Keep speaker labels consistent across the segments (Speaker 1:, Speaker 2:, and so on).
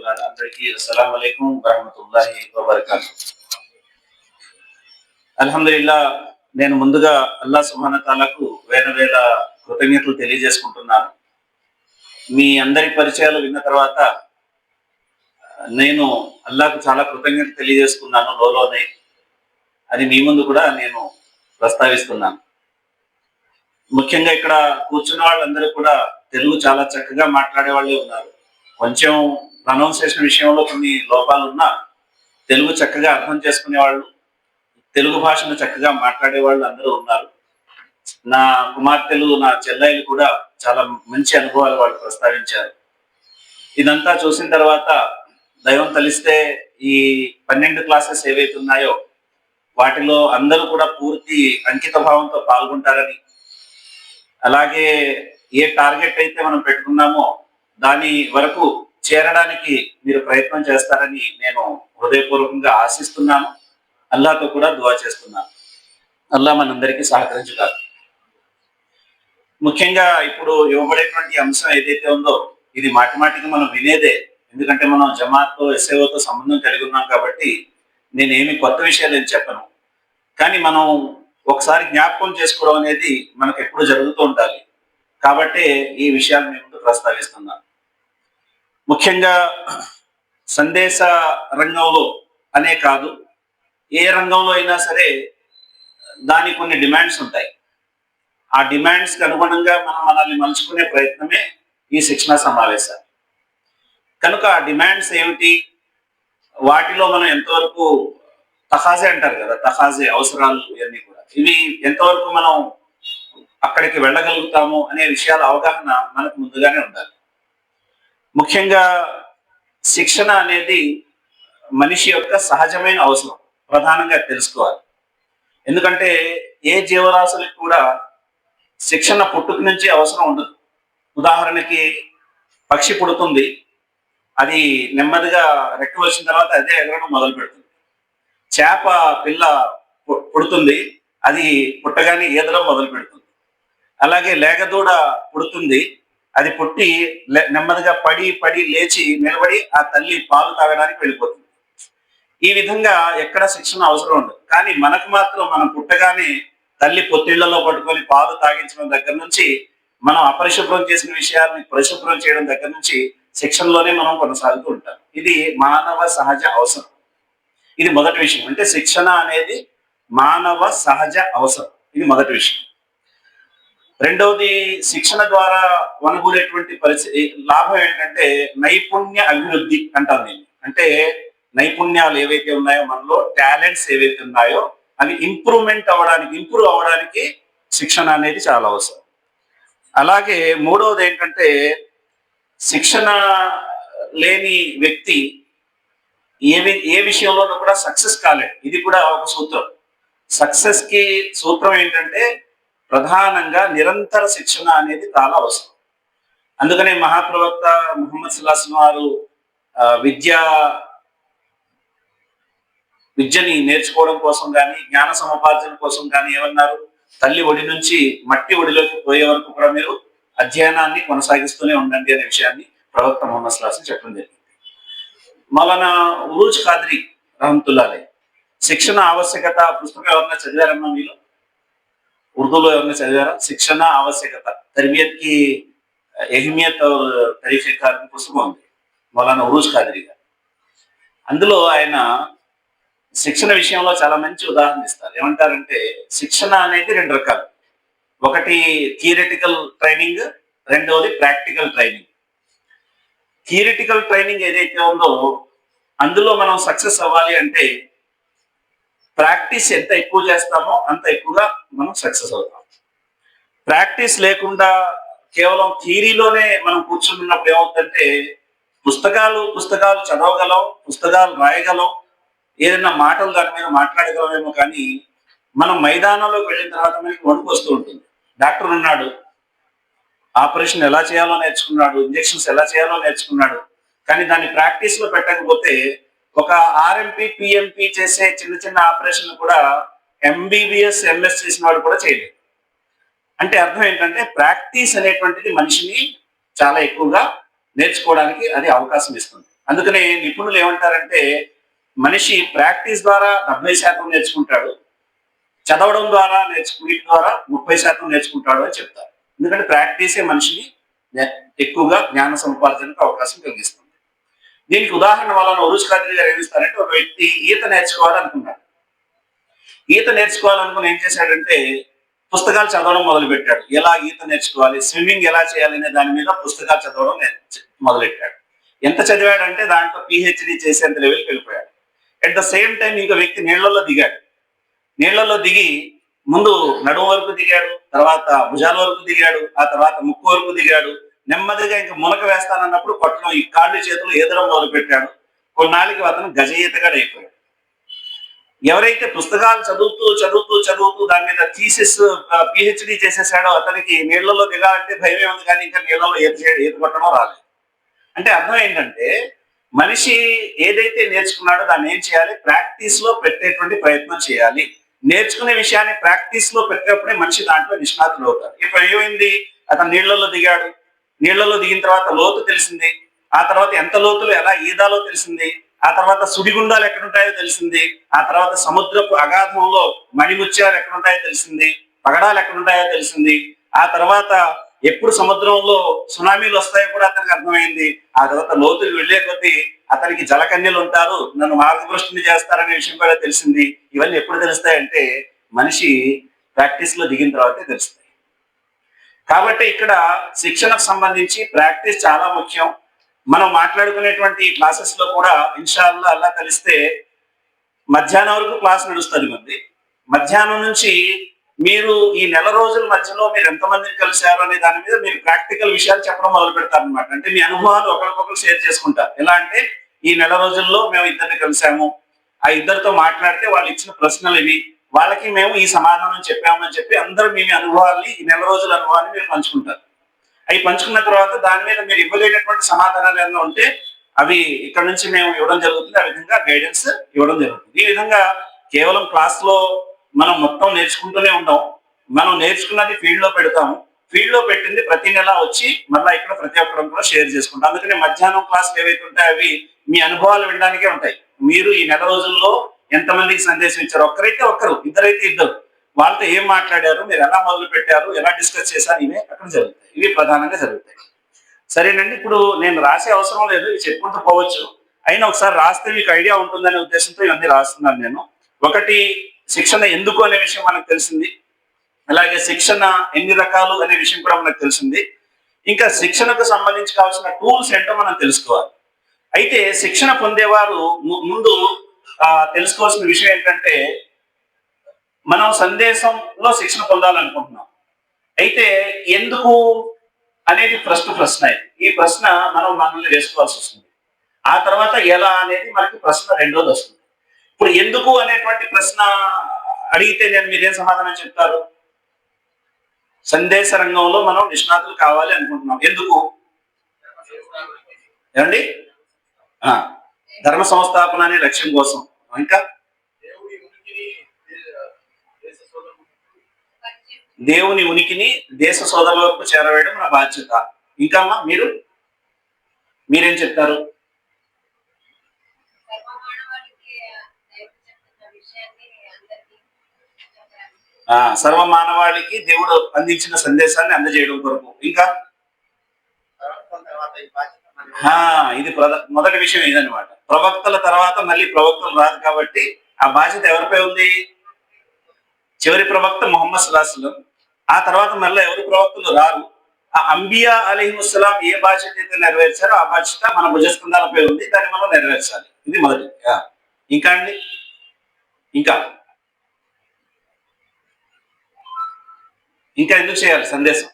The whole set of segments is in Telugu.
Speaker 1: మిత్రులారా అందరికీ అస్సలాము అలైకుం వరహమతుల్లాహి వబరకాతు. అల్హమ్దులిల్లా, నేను ముందుగా అల్లాహ్ సుబ్హానహు తాలాకు వేల వేల కృతజ్ఞతలు తెలియజేసుకుంటున్నాను. మీ అందరి పరిచయాలు విన్న తర్వాత నేను అల్లాహ్కు చాలా కృతజ్ఞతలు తెలియజేసుకున్నాను లోలోనే. అది మీ ముందు కూడా నేను ప్రస్తావిస్తున్నాను. ముఖ్యంగా ఇక్కడ కూర్చున్న వాళ్ళందరూ కూడా తెలుగు చాలా చక్కగా మాట్లాడే వాళ్ళే ఉన్నారు. కొంచెం ప్రొనౌన్సియేషన్ విషయంలో కొన్ని లోపాలు ఉన్నా తెలుగు చక్కగా అర్థం చేసుకునే వాళ్ళు, తెలుగు భాషను చక్కగా మాట్లాడే వాళ్ళు అందరూ ఉన్నారు. నా కుమార్తెలు, నా చెల్లెలు కూడా చాలా మంచి అనుభవాలు వాళ్ళు ప్రస్తావించారు. ఇదంతా చూసిన తర్వాత దైవం తలిస్తే ఈ 12 క్లాసెస్ ఏవైతే ఉన్నాయో వాటిలో అందరూ కూడా పూర్తి అంకిత భావంతో పాల్గొంటారని, అలాగే ఏ టార్గెట్ అయితే మనం పెట్టుకున్నామో దాని వరకు చేరడానికి మీరు ప్రయత్నం చేస్తారని నేను హృదయపూర్వకంగా ఆశిస్తున్నాను. అల్లాహ్తో కూడా దుఆ చేస్తున్నాను. అల్లాహ్ మనందరికీ సహకరించుగాక. ముఖ్యంగా ఇప్పుడు ఇవ్వబడేటువంటి అంశం ఏదైతే ఉందో ఇది మాటిమాటికి మనం వినేదే. ఎందుకంటే మనం జమాత్తో, ఎస్ఏఓతో సంబంధం కలిగి ఉన్నాం కాబట్టి నేనేమి కొత్త విషయాలు ఏం చెప్పను. కానీ మనం ఒకసారి జ్ఞాపకం చేసుకోవడం అనేది మనకు ఎప్పుడు జరుగుతూ ఉండాలి. కాబట్టి ఈ విషయాలు మీ ముందు ప్రస్తావిస్తున్నాను. ముఖ్యంగా సందేశ రంగంలో అనే కాదు, ఏ రంగంలో అయినా సరే దానికి కొన్ని డిమాండ్స్ ఉంటాయి. ఆ డిమాండ్స్కి అనుగుణంగా మనం మనల్ని మలుచుకునే ప్రయత్నమే ఈ శిక్షణా సమావేశాలు. కనుక ఆ డిమాండ్స్ ఏమిటి, వాటిలో మనం ఎంతవరకు తహాజే అంటారు కదా, తహాజే అవసరాలు ఇవన్నీ కూడా, ఇవి ఎంతవరకు మనం అక్కడికి వెళ్ళగలుగుతాము అనే విషయాల అవగాహన మనకు ముందుగానే ఉండాలి. ముఖ్యంగా శిక్షణ అనేది మనిషి యొక్క సహజమైన అవసరం, ప్రధానంగా తెలుసుకోవాలి. ఎందుకంటే ఏ జీవరాశులకు కూడా శిక్షణ పుట్టుక నుంచి అవసరం ఉండదు. ఉదాహరణకి పక్షి పుడుతుంది, అది నెమ్మదిగా రెక్కలు వచ్చిన తర్వాత అదే ఎగరడం మొదలు పెడుతుంది. చేప పిల్ల పుడుతుంది, అది పుట్టగానే ఈదడం మొదలు పెడుతుంది. అలాగే లేగదూడ పుడుతుంది, అది పుట్టి నెమ్మదిగా పడి పడి లేచి నిలబడి ఆ తల్లి పాలు తాగడానికి వెళ్ళిపోతుంది. ఈ విధంగా ఎక్కడ శిక్షణ అవసరం ఉండదు. కానీ మనకు మాత్రం మనం పుట్టగానే తల్లి పొత్తిళ్లలో పట్టుకొని పాలు తాగించడం దగ్గర నుంచి, మనం అపరిశుభ్రం చేసిన విషయాన్ని పరిశుభ్రం చేయడం దగ్గర నుంచి శిక్షణలోనే మనం కొనసాగుతూ ఉంటాం. ఇది మానవ సహజ అవసరం. ఇది మొదటి విషయం. అంటే శిక్షణ అనేది మానవ సహజ అవసరం. ఇది మొదటి విషయం. రెండవది, శిక్షణ ద్వారా వనగూరేటువంటి లాభం ఏంటంటే నైపుణ్య అభివృద్ధి అంటాం దీన్ని. అంటే నైపుణ్యాలు ఏవైతే ఉన్నాయో, మనలో టాలెంట్స్ ఏవైతే ఉన్నాయో అవి ఇంప్రూవ్ అవ్వడానికి శిక్షణ అనేది చాలా అవసరం. అలాగే మూడవది ఏంటంటే, శిక్షణ లేని వ్యక్తి ఏ విషయంలోనూ కూడా సక్సెస్ కాలేడు. ఇది కూడా ఒక సూత్రం. సక్సెస్ కి సూత్రం ఏంటంటే ప్రధానంగా నిరంతర శిక్షణ అనేది చాలా అవసరం. అందుకనే మహాప్రవక్త ముహమ్మద్ సల్లల్లాహు అలైహి వసల్లం వారు విద్యని నేర్చుకోవడం కోసం కానీ, జ్ఞాన సముపార్జన కోసం కానీ ఏమన్నారు, తల్లి ఒడి నుంచి మట్టి ఒడిలోకి పోయే వరకు కూడా మీరు అధ్యయనాన్ని కొనసాగిస్తూనే ఉండండి అనే విషయాన్ని ప్రవక్త ముహమ్మద్ సల్లల్లాహు అలైహి వసల్లం చెప్పడం జరిగింది. మౌలానా ఉరూజ్ ఖాద్రి రహమతుల్లాహి అలైహి శిక్షణ ఆవశ్యకత పుస్తకం ఎవరన్నా చదివారమ్మా మీలో? ఉర్దూలో ఎవరైనా చదివారా? శిక్షణ ఆవశ్యకత, తర్బియత్ కి అహమియత్ और తరీఖేకార్ పుస్తకం ఉంది మౌలానా ఉరూజ్ ఖాద్రి గారు. అందులో ఆయన శిక్షణ విషయంలో చాలా మంచి ఉదాహరణ ఇస్తారు. ఏమంటారంటే, శిక్షణ అనేది 2 రకాలు. ఒకటి థియరిటికల్ ట్రైనింగ్, రెండవది ప్రాక్టికల్ ట్రైనింగ్. థియరిటికల్ ట్రైనింగ్ ఏదైతే ఉందో అందులో మనం సక్సెస్ అవ్వాలి అంటే ప్రాక్టీస్ ఎంత ఎక్కువ చేస్తామో అంత ఎక్కువగా మనం సక్సెస్ అవుతాం. ప్రాక్టీస్ లేకుండా కేవలం థియరీలోనే మనం కూర్చున్నప్పుడు ఏమవుతుందంటే, పుస్తకాలు చదవగలం, పుస్తకాలు రాయగలం, ఏదైనా మాటలు దాని మీద మాట్లాడగలమేమో, కానీ మనం మైదానంలోకి వెళ్ళిన తర్వాత మనకి వణుకు వస్తూ ఉంటుంది. డాక్టర్ ఉన్నాడు, ఆపరేషన్ ఎలా చేయాలో నేర్చుకున్నాడు, ఇంజెక్షన్స్ ఎలా చేయాలో నేర్చుకున్నాడు, కానీ దాన్ని ప్రాక్టీస్ లో పెట్టకపోతే ఒక ఆర్ఎంపీ, పిఎంపీ చేసే చిన్న చిన్న ఆపరేషన్లు కూడా ఎంబీబీఎస్, ఎంఎస్ చేసిన వాడు కూడా చేయలేదు. అంటే అర్థం ఏంటంటే, ప్రాక్టీస్ అనేటువంటిది మనిషిని చాలా ఎక్కువగా నేర్చుకోవడానికి అది అవకాశం ఇస్తుంది. అందుకనే నిపుణులు ఏమంటారంటే మనిషి ప్రాక్టీస్ ద్వారా 70% నేర్చుకుంటాడు, చదవడం ద్వారా వీటి ద్వారా 30% నేర్చుకుంటాడు అని చెప్తారు. ఎందుకంటే ప్రాక్టీసే మనిషిని ఎక్కువగా జ్ఞాన సముపార్జనకు అవకాశం కలిగిస్తుంది. దీనికి ఉదాహరణ వలన ఉరుష్ ఖాద్రి గారు ఏమిస్తారంటే, ఒక వ్యక్తి ఈత నేర్చుకోవాలనుకున్నాడు. ఈత నేర్చుకోవాలనుకుని ఏం చేశాడంటే పుస్తకాలు చదవడం మొదలు పెట్టాడు. ఎలా ఈత నేర్చుకోవాలి, స్విమ్మింగ్ ఎలా చేయాలి అనే దాని మీద పుస్తకాలు చదవడం మొదలెట్టాడు. ఎంత చదివాడంటే దాంట్లో పిహెచ్డి చేసేంత లెవెల్కి వెళ్ళిపోయాడు. అట్ ద సేమ్ టైం ఇంకో వ్యక్తి నీళ్లలో దిగాడు. నీళ్లలో దిగి ముందు నడుము వరకు దిగాడు, తర్వాత భుజాల వరకు దిగాడు, ఆ తర్వాత ముక్కు వరకు దిగాడు. నెమ్మదిగా ఇంకా మునక వేస్తానన్నప్పుడు కొట్టడం, ఈ కాళ్ళు చేతులు ఏదడం మొదలు పెట్టాడు. కొన్నాళ్ళకి అతను గజ ఈతగాడు అయిపోయాడు. ఎవరైతే పుస్తకాలు చదువుతూ చదువుతూ చదువుతూ దాని మీద థీసిస్ పిహెచ్డి చేసేసాడో అతనికి నీళ్లలో దిగాలంటే భయమే ఉంది, కానీ ఇంకా నీళ్లలో ఈత కొట్టడం రాలేదు. అంటే అర్థం ఏంటంటే మనిషి ఏదైతే నేర్చుకున్నాడో దాన్ని ఏం చేయాలి, ప్రాక్టీస్ లో పెట్టేటువంటి ప్రయత్నం చేయాలి. నేర్చుకునే విషయాన్ని ప్రాక్టీస్ లో పెట్టేప్పుడే మనిషి దాంట్లో నిష్ణాతులు అవుతారు. ఇప్పుడు ఏమైంది, అతను నీళ్లలో దిగాడు. నీళ్లలో దిగిన తర్వాత లోతు తెలిసింది, ఆ తర్వాత ఎంత లోతులు ఎలా ఈదాలో తెలిసింది, ఆ తర్వాత సుడిగుండాలు ఎక్కడుంటాయో తెలిసింది, ఆ తర్వాత సముద్రపు అగాధంలో మణిముత్యాలు ఎక్కడుంటాయో తెలిసింది, పగడాలు ఎక్కడుంటాయో తెలిసింది, ఆ తర్వాత ఎప్పుడు సముద్రంలో సునామీలు వస్తాయో కూడా అతనికి అర్థమైంది. ఆ తర్వాత లోతులు వెళ్లే కొద్దీ అతనికి జలకన్యలు ఉంటారు, నన్ను మార్గభ్రష్టుని చేస్తారనే విషయం కూడా తెలిసింది. ఇవన్నీ ఎప్పుడు తెలుస్తాయంటే మనిషి ప్రాక్టీస్ లో దిగిన తర్వాతే తెలుస్తాయి. కాబట్టి ఇక్కడ శిక్షణకు సంబంధించి ప్రాక్టీస్ చాలా ముఖ్యం. మనం మాట్లాడుకునేటువంటి క్లాసెస్ లో కూడా ఇన్షాల్లా అల్లా కలిస్తే మధ్యాహ్నం వరకు క్లాస్ నడుస్తుంది మంది. మధ్యాహ్నం నుంచి మీరు ఈ నెల రోజుల మధ్యలో మీరు ఎంతమందిని కలిశారు అనే దాని మీద మీరు ప్రాక్టికల్ విషయాలు చెప్పడం మొదలు పెడతారు అనమాట. అంటే మీ అనుభవాలు ఒకరికొకరు షేర్ చేసుకుంటారు. ఎలా అంటే ఈ నెల రోజుల్లో మేము ఇద్దరిని కలిసాము, ఆ ఇద్దరితో మాట్లాడితే వాళ్ళు ఇచ్చిన ప్రశ్నలు ఇవి, వాళ్ళకి మేము ఈ సమాధానం చెప్పామని చెప్పి అందరూ మీ అనుభవాల్ని, ఈ నెల రోజుల అనుభవాన్ని మీరు పంచుకుంటారు. అవి పంచుకున్న తర్వాత దాని మీద మీరు ఇవ్వలేనటువంటి సమాధానాలు ఏమైనా ఉంటే అవి ఇక్కడ నుంచి మేము ఇవ్వడం జరుగుతుంది. ఆ విధంగా గైడెన్స్ ఇవ్వడం జరుగుతుంది. ఈ విధంగా కేవలం క్లాస్ లో మనం మొత్తం నేర్చుకుంటూనే ఉంటాం. మనం నేర్చుకున్నది ఫీల్డ్ లో పెడతాము. ఫీల్డ్ లో పెట్టింది ప్రతి నెల వచ్చి మళ్ళీ ఇక్కడ ప్రతి ఒక్కరం కూడా షేర్ చేసుకుంటాం. అందుకని మధ్యాహ్నం క్లాసులు ఏవైతే ఉంటాయో అవి మీ అనుభవాలు వినడానికే ఉంటాయి. మీరు ఈ నెల రోజుల్లో ఎంతమందికి సందేశం ఇచ్చారు, ఒక్కరైతే ఒక్కరు, ఇద్దరైతే ఇద్దరు, వాళ్ళతో ఏం మాట్లాడారు, మీరు ఎలా మొదలు పెట్టారు, ఎలా డిస్కస్ చేశారు, ఇవే అక్కడ జరుగుతాయి. ఇవి ప్రధానంగా జరుగుతాయి. సరేనండి, ఇప్పుడు నేను రాసే అవసరం లేదు, ఇవి చెప్పుకుంటూ పోవచ్చు. అయినా ఒకసారి రాస్తే మీకు ఐడియా ఉంటుందనే ఉద్దేశంతో ఇవన్నీ రాస్తున్నాను నేను. ఒకటి, శిక్షణ ఎందుకు అనే విషయం మనకు తెలిసింది. అలాగే శిక్షణ ఎన్ని రకాలు అనే విషయం కూడా మనకు తెలిసింది. ఇంకా శిక్షణకు సంబంధించి కావాల్సిన టూల్స్ ఏంటో మనం తెలుసుకోవాలి. అయితే శిక్షణ పొందేవారు ముందు తెలుసుకోవాల్సిన విషయం ఏంటంటే, మనం సందేశంలో శిక్షణ పొందాలనుకుంటున్నాం. అయితే ఎందుకు అనేది ఫస్ట్ ప్రశ్న. ఈ ప్రశ్న మనం మనల్ని వేసుకోవాల్సి వస్తుంది. ఆ తర్వాత ఎలా అనేది మనకి ప్రశ్న రెండోది వస్తుంది. ఇప్పుడు ఎందుకు అనేటువంటి ప్రశ్న అడిగితే మీరేం సమాధానం చెప్తారు? సందేశ రంగంలో మనం నిష్ణాతులు కావాలి అనుకుంటున్నాం. ఎందుకు? ఏమండి? ధర్మ సంస్థాపన అనే లక్ష్యం కోసం. ఇంకా దేవుని ఉనికిని దేశ సోదరుల వరకు చేరవేయడం మన బాధ్యత. ఇంకా మీరేం చెప్తారు? సర్వ మానవాళికి దేవుడు అందించిన సందేశాన్ని అందజేయడం కొరకు. ఇంకా ఇది మొదటి విషయం ఇదనమాట. ప్రవక్తల తర్వాత మళ్ళీ ప్రవక్తలు రాదు కాబట్టి ఆ బాధ్యత ఎవరిపై ఉంది? చివరి ప్రవక్త ముహమ్మద్ సల్లల్లాహు అలైహి వసల్లం. ఆ తర్వాత మళ్ళీ ఎవరి ప్రవక్తలు రారు. ఆ అంబియా అలైహిస్సలాం ఏ బాధ్యత అయితే నెరవేర్చారో ఆ బాధ్యత మన భుజస్కంధాలపై ఉంది, దాన్ని మనం నెరవేర్చాలి. ఇది మొదటి. ఇంకా అండి, ఇంకా ఎందుకు చేయాలి సందేశం?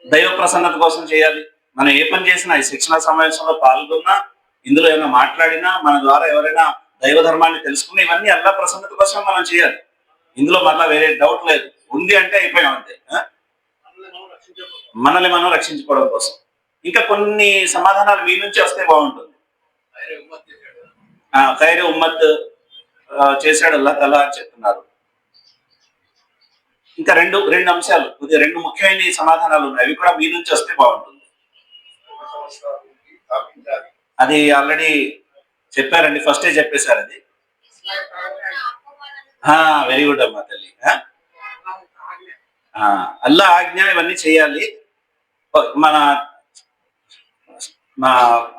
Speaker 1: దైవ ప్రసన్నత కోసం చేయాలి. మనం ఏ పని చేసినా, ఈ శిక్షణ సమావేశంలో పాల్గొన్నా, ఇందులో ఏమైనా మాట్లాడినా, మన ద్వారా ఎవరైనా దైవ ధర్మాన్ని తెలుసుకుని, ఇవన్నీ అల్లా ప్రసన్నత కోసం మనం చేయాలి. ఇందులో మళ్ళా వేరే డౌట్ లేదు. ఉంది అంటే అయిపోయాం అంతే. మనల్ని మనం రక్షించుకోవడం కోసం. ఇంకా కొన్ని సమాధానాలు మీ నుంచి వస్తే బాగుంటుంది. ఖైరే ఉమ్మత్ చేశాడు అల్లాహ్ తఆలా అని చెప్తున్నారు. ఇంకా రెండు అంశాలు, రెండు ముఖ్యమైన సమాధానాలు ఉన్నాయి. అవి కూడా మీ నుంచి వస్తే బాగుంటుంది. అది ఆల్రెడీ చెప్పారండి, ఫస్టే చెప్పేశారు అది. వెరీ గుడ్ అమ్మా తల్లి. అల్లా ఆజ్ఞ ఇవన్నీ చేయాలి. మన మా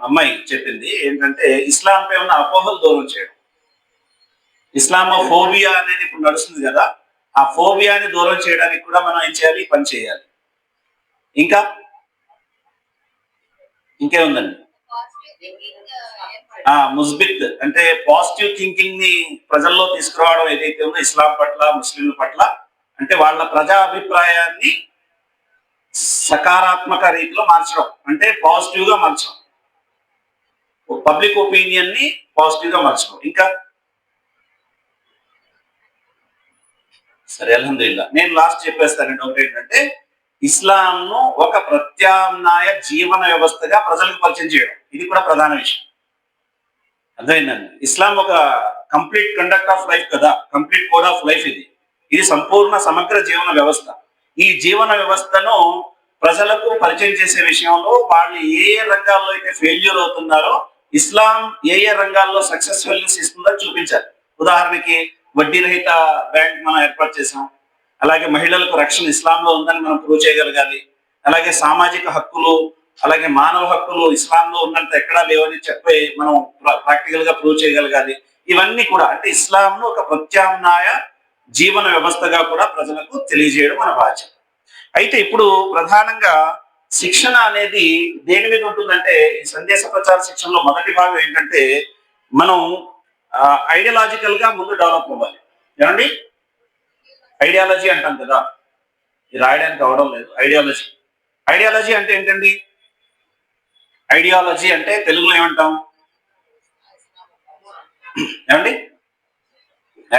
Speaker 1: అమ్మాయి చెప్పింది ఏంటంటే ఇస్లాం పై ఉన్న అపోహలు దూరం చేయడం. ఇస్లామోఫోబియా అనేది ఇప్పుడు నడుస్తుంది కదా, ఆ ఫోబియాని దూరం చేయడానికి కూడా మనం ఏం చేయాలి, పని చేయాలి. ఇంకా ఇంకేముందండి? ముస్బిత్ అంటే పాజిటివ్ థింకింగ్ ని ప్రజల్లో తీసుకురావడం ఏదైతే ఉందో ఇస్లాం పట్ల, ముస్లింల పట్ల, అంటే వాళ్ళ ప్రజా అభిప్రాయాన్ని సకారాత్మక రీతిలో మార్చడం, అంటే పాజిటివ్ గా మార్చడం, పబ్లిక్ ఒపీనియన్ ని పాజిటివ్ గా మార్చడం. ఇంకా సరే, అల్హమ్దులిల్లా. నేను లాస్ట్ చెప్పేస్తానండి. ఒకటి ఏంటంటే ఇస్లాంను ఒక ప్రత్యామ్నాయ జీవన వ్యవస్థగా ప్రజలకు పరిచయం చేయడం, ఇది కూడా ప్రధాన విషయం. అర్థమైందండి? ఇస్లాం ఒక కంప్లీట్ కండక్ట్ ఆఫ్ లైఫ్ కదా, కంప్లీట్ కోడ్ ఆఫ్ లైఫ్ ఇది. ఇది సంపూర్ణ సమగ్ర జీవన వ్యవస్థ. ఈ జీవన వ్యవస్థను ప్రజలకు పరిచయం చేసే విషయంలో వాళ్ళు ఏ ఏ రంగాల్లో అయితే ఫెయిల్యూర్ అవుతున్నారో ఇస్లాం ఏ ఏ రంగాల్లో సక్సెస్ఫుల్నెస్ ఇస్తుందో చూపించాలి. ఉదాహరణకి వడ్డీ రహిత బ్యాంక్ మనం ఏర్పాటు చేసాం. అలాగే మహిళలకు రక్షణ ఇస్లాంలో ఉందని మనం ప్రూవ్ చేయగలగాలి. అలాగే సామాజిక హక్కులు, అలాగే మానవ హక్కులు ఇస్లాంలో ఉన్నంత ఎక్కడా లేవని చెప్పి మనం ప్రాక్టికల్ గా ప్రూవ్ చేయగలగాలి. ఇవన్నీ కూడా అంటే ఇస్లాంను ఒక ప్రత్యామ్నాయ జీవన వ్యవస్థగా కూడా ప్రజలకు తెలియజేయడం మన బాధ్యత. అయితే ఇప్పుడు ప్రధానంగా శిక్షణ అనేది దేని మీద ఉంటుందంటే, ఈ సందేశ ప్రచార శిక్షణలో మొదటి భాగం ఏంటంటే మనం ఐడియాలజికల్ గా ముందు డెవలప్ అవ్వాలి. ఏమండి? ఐడియాలజీ అంటాం కదా, ఇది రాయడానికి అవడం లేదు. ఐడియాలజీ, ఐడియాలజీ అంటే ఏంటండి? ఐడియాలజీ అంటే తెలుగులో ఏమంటాం? ఏమండి?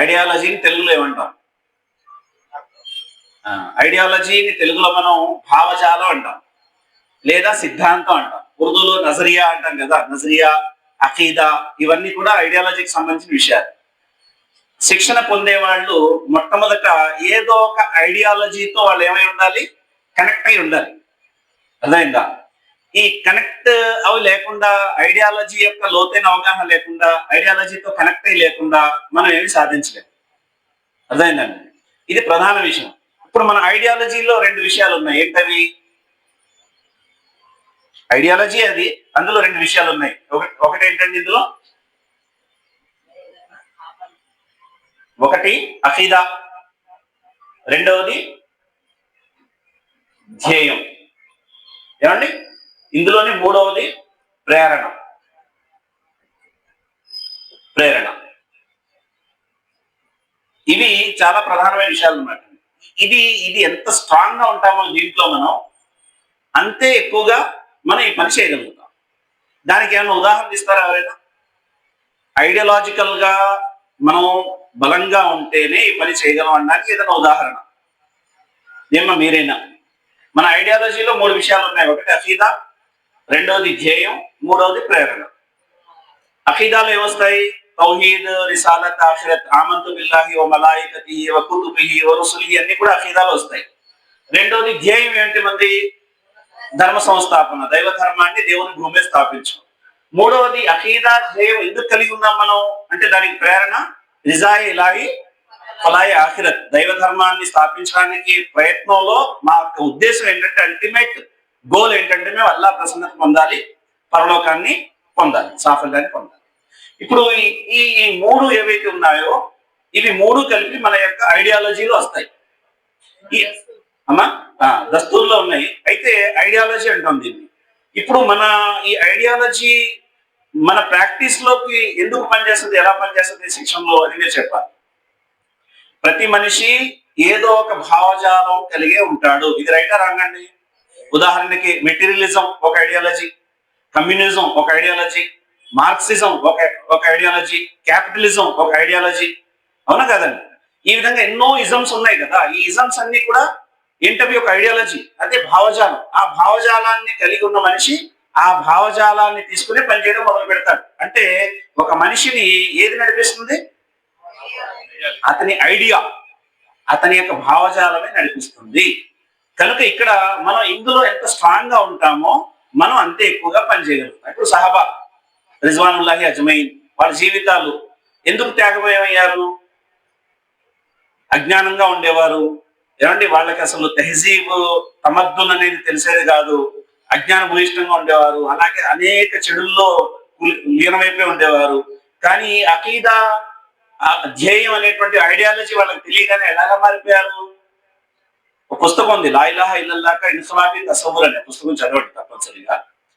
Speaker 1: ఐడియాలజీని తెలుగులో ఏమంటాం? ఐడియాలజీని తెలుగులో మనం భావజాలం అంటాం, లేదా సిద్ధాంతం అంటాం. ఉర్దూలో నజరియా అంటాం కదా, నజరియా, అకీదా, ఇవన్నీ కూడా ఐడియాలజీకి సంబంధించిన విషయాలు. శిక్షణ పొందే వాళ్ళు మొట్టమొదట ఏదో ఒక ఐడియాలజీతో వాళ్ళు ఏమై ఉండాలి, కనెక్ట్ అయి ఉండాలి. అర్థమైందా? ఈ కనెక్ట్ అవి లేకుండా, ఐడియాలజీ యొక్క లోతైన అవగాహన లేకుండా, ఐడియాలజీతో కనెక్ట్ అయి లేకుండా మనం ఏమి సాధించలేము. అర్థమైందండి? ఇది ప్రధాన విషయం. ఇప్పుడు మన ఐడియాలజీలో రెండు విషయాలు ఉన్నాయి. ఏంటవి? ఐడియాలజీ అది, అందులో రెండు విషయాలు ఉన్నాయి. ఒకటి ఏంటండి ఇందులో? ఒకటి అకీదా, రెండవది ధ్యేయం. ఏమండి? ఇందులోని మూడవది ప్రేరణ. ప్రేరణ, ఇవి చాలా ప్రధానమైన విషయాలు అన్నమాట. ఇది ఇది ఎంత స్ట్రాంగ్ గా ఉంటామో దీంట్లో మనం, అంతే ఎక్కువగా మనం ఈ పని చేయగలుగుతాం. దానికి ఏమైనా ఉదాహరణ ఇస్తారా ఎవరైనా? ఐడియాలజికల్ గా మనం బలంగా ఉంటేనే ఈ పని చేయగలం అనడానికి ఏదైనా ఉదాహరణ ఏమన్నా మీరైనా? మన ఐడియాలజీలో మూడు విషయాలు ఉన్నాయి. ఒకటి అకీదా, రెండవది ధ్యేయం, మూడవది ప్రేరణ. అకీదాలో ఏమొస్తాయి? తౌహీద్, రిసాలత్, ఆఖిరత్, ఆమంతు బిల్లాహి వ మలాయికతిహి వ కుతుబిహి వ రుసులిహి అన్ని కూడా అకీదాలో వస్తాయి. రెండవది ధ్యేయం ఏంటి? మంది ధర్మ సంస్థాపన, దైవ ధర్మాన్ని దేవుని భూమి మీద స్థాపించడం. మూడవది అకీదా, ధ్యేయం ఎందుకు కలిగి ఉన్నాం మనం అంటే దానికి ప్రేరణ రిజాయి ఇలాహి ఫలాయి ఆఖిరత్, దైవ ధర్మాన్ని స్థాపించడానికి ప్రయత్నంలో మా యొక్క ఉద్దేశం ఏంటంటే, అల్టిమేట్ గోల్ ఏంటంటే మేము అల్లా ప్రసన్నత పొందాలి, పరలోకాన్ని పొందాలి, సాఫల్యాన్ని పొందాలి. ఇప్పుడు ఈ ఈ మూడు ఏవైతే ఉన్నాయో ఇవి మూడు కలిపి మన యొక్క ఐడియాలజీలో వస్తాయి. అమ్మా దస్తూర్లో ఉన్నాయి. అయితే ఐడియాలజీ అంటాం దీన్ని. ఇప్పుడు మన ఈ ఐడియాలజీ మన ప్రాక్టీస్ లోకి ఎందుకు పనిచేస్తుంది, ఎలా పనిచేస్తుంది శిక్షణలో అని మీరు చెప్పాలి. ప్రతి మనిషి ఏదో ఒక భావజాలం కలిగే ఉంటాడు. ఇది రైటా రాంగ్ అండి? ఉదాహరణకి మెటీరియలిజం ఒక ఐడియాలజీ, కమ్యూనిజం ఒక ఐడియాలజీ, మార్క్సిజం ఒక ఐడియాలజీ, క్యాపిటలిజం ఒక ఐడియాలజీ. అవునా కదండి? ఈ విధంగా ఎన్నో ఇజమ్స్ ఉన్నాయి కదా. ఈ ఇజమ్స్ అన్ని కూడా ఏంటవి? ఒక ఐడియాలజీ, అదే భావజాలం. ఆ భావజాలాన్ని కలిగి ఉన్న మనిషి ఆ భావజాలాన్ని తీసుకుని పనిచేయడం మొదలు పెడతాడు. అంటే ఒక మనిషిని ఏది నడిపిస్తుంది? అతని ఐడియా, అతని యొక్క భావజాలమే నడిపిస్తుంది. కనుక ఇక్కడ మనం ఇందులో ఎంత స్ట్రాంగ్ గా ఉంటామో మనం అంతే ఎక్కువగా పనిచేయగలుగుతాం. ఇప్పుడు రిజ్వానుల్లాహి అజ్మైన్ వాళ్ళ జీవితాలు ఎందుకు త్యాగమయ్యారు? అజ్ఞానంగా ఉండేవారు. ఏమండి, వాళ్ళకి అసలు తెహజీబ్ తమద్దున్ అనేది తెలిసేది కాదు. అజ్ఞాన భూయిష్టంగా ఉండేవారు. అలాగే అనేక చెడుల్లో లీనమైపోయి ఉండేవారు. కానీ అకీదా ధ్యేయం అనేటువంటి ఐడియాలజీ వాళ్ళకి తెలియగానే ఎలాగా మారిపోయారు? ఒక పుస్తకం ఉంది, లా ఇలాహా ఇల్లల్లాహ్ ఇన్ఫిలాబి తసవ్వుర్ అనే పుస్తకం చదవండి తప్పనిసరిగా.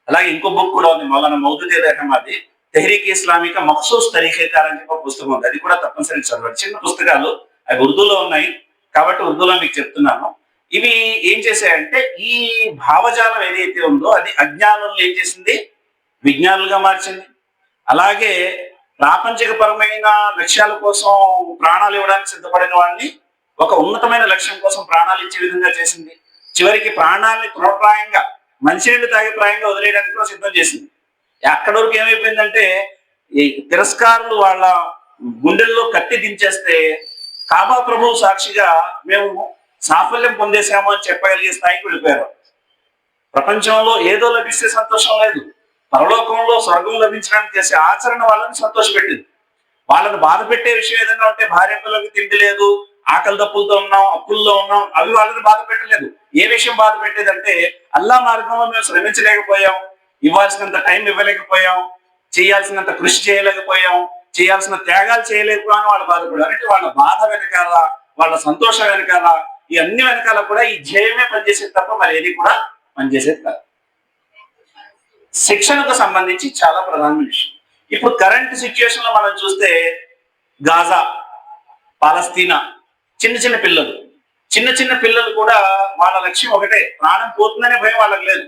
Speaker 1: అలాగే ఇంకో బుక్ కూడా ఉంది, మౌలానా మౌదూదీ రెహమాది తెహ్రీక్ ఇస్లామిక మఖ్సూస్ తరీఖేకార్ అని ఒక పుస్తకం ఉంది. అది కూడా తప్పనిసరిగా చదవండి. చిన్న పుస్తకాలు, అవి ఉర్దూలో ఉన్నాయి కాబట్టి ఉర్దూలో మీకు చెప్తున్నాను. ఇవి ఏం చేశాయంటే ఈ భావజాలం ఏదైతే ఉందో అది అజ్ఞానులను ఏం చేసింది? విజ్ఞానులుగా మార్చింది. అలాగే ప్రాపంచికపరమైన లక్ష్యాల కోసం ప్రాణాలు ఇవ్వడానికి సిద్ధపడిన వాళ్ళని ఒక ఉన్నతమైన లక్ష్యం కోసం ప్రాణాలు ఇచ్చే విధంగా చేసింది. చివరికి ప్రాణాలని తృణప్రాయంగా మంచినీళ్ళు తాగే ప్రాయంగా వదిలేయడానికి కూడా సిద్ధం చేసింది. అక్కడి వరకు ఏమైపోయిందంటే ఈ తిరస్కారులు వాళ్ళ గుండెల్లో కత్తి దించేస్తే కాబా ప్రభువు సాక్షిగా మేము సాఫల్యం పొందేశాము అని చెప్పగలిగే స్థాయికి వెళ్ళిపోయారు. ప్రపంచంలో ఏదో లభిస్తే సంతోషం లేదు, పరలోకంలో స్వర్గం లభించడానికి చేసే ఆచరణ వాళ్ళని సంతోషపెట్టింది. వాళ్ళని బాధ పెట్టే విషయం ఏదైనా ఉంటే భార్య పిల్లలకి తిండి లేదు, ఆకలి దప్పులతో ఉన్నాం, అప్పుల్లో ఉన్నాం, అవి వాళ్ళని బాధ పెట్టలేదు. ఏ విషయం బాధ పెట్టేదంటే అల్లా మార్గంలో మేము శ్రమించలేకపోయాం, ఇవ్వాల్సినంత టైం ఇవ్వలేకపోయాం, చేయాల్సినంత కృషి చేయలేకపోయాం, చేయాల్సిన త్యాగాలు చేయలేకపోయామని వాళ్ళు బాధపడారు. అంటే వాళ్ళ బాధ వెనకాల, వాళ్ళ సంతోషం వెనకాల, ఈ అన్ని వెనకాల కూడా ఈ ధ్యేయమే పనిచేసేది తప్ప మరి ఏది కూడా పనిచేసేది కాదు. శిక్షణకు సంబంధించి చాలా ప్రధానమైన విషయం. ఇప్పుడు కరెంట్ సిచ్యుయేషన్ లో మనం చూస్తే గాజా, పాలస్తీనా, చిన్న చిన్న పిల్లలు కూడా వాళ్ళ లక్ష్యం ఒకటే, ప్రాణం పోతుందనే భయం వాళ్ళకి లేదు,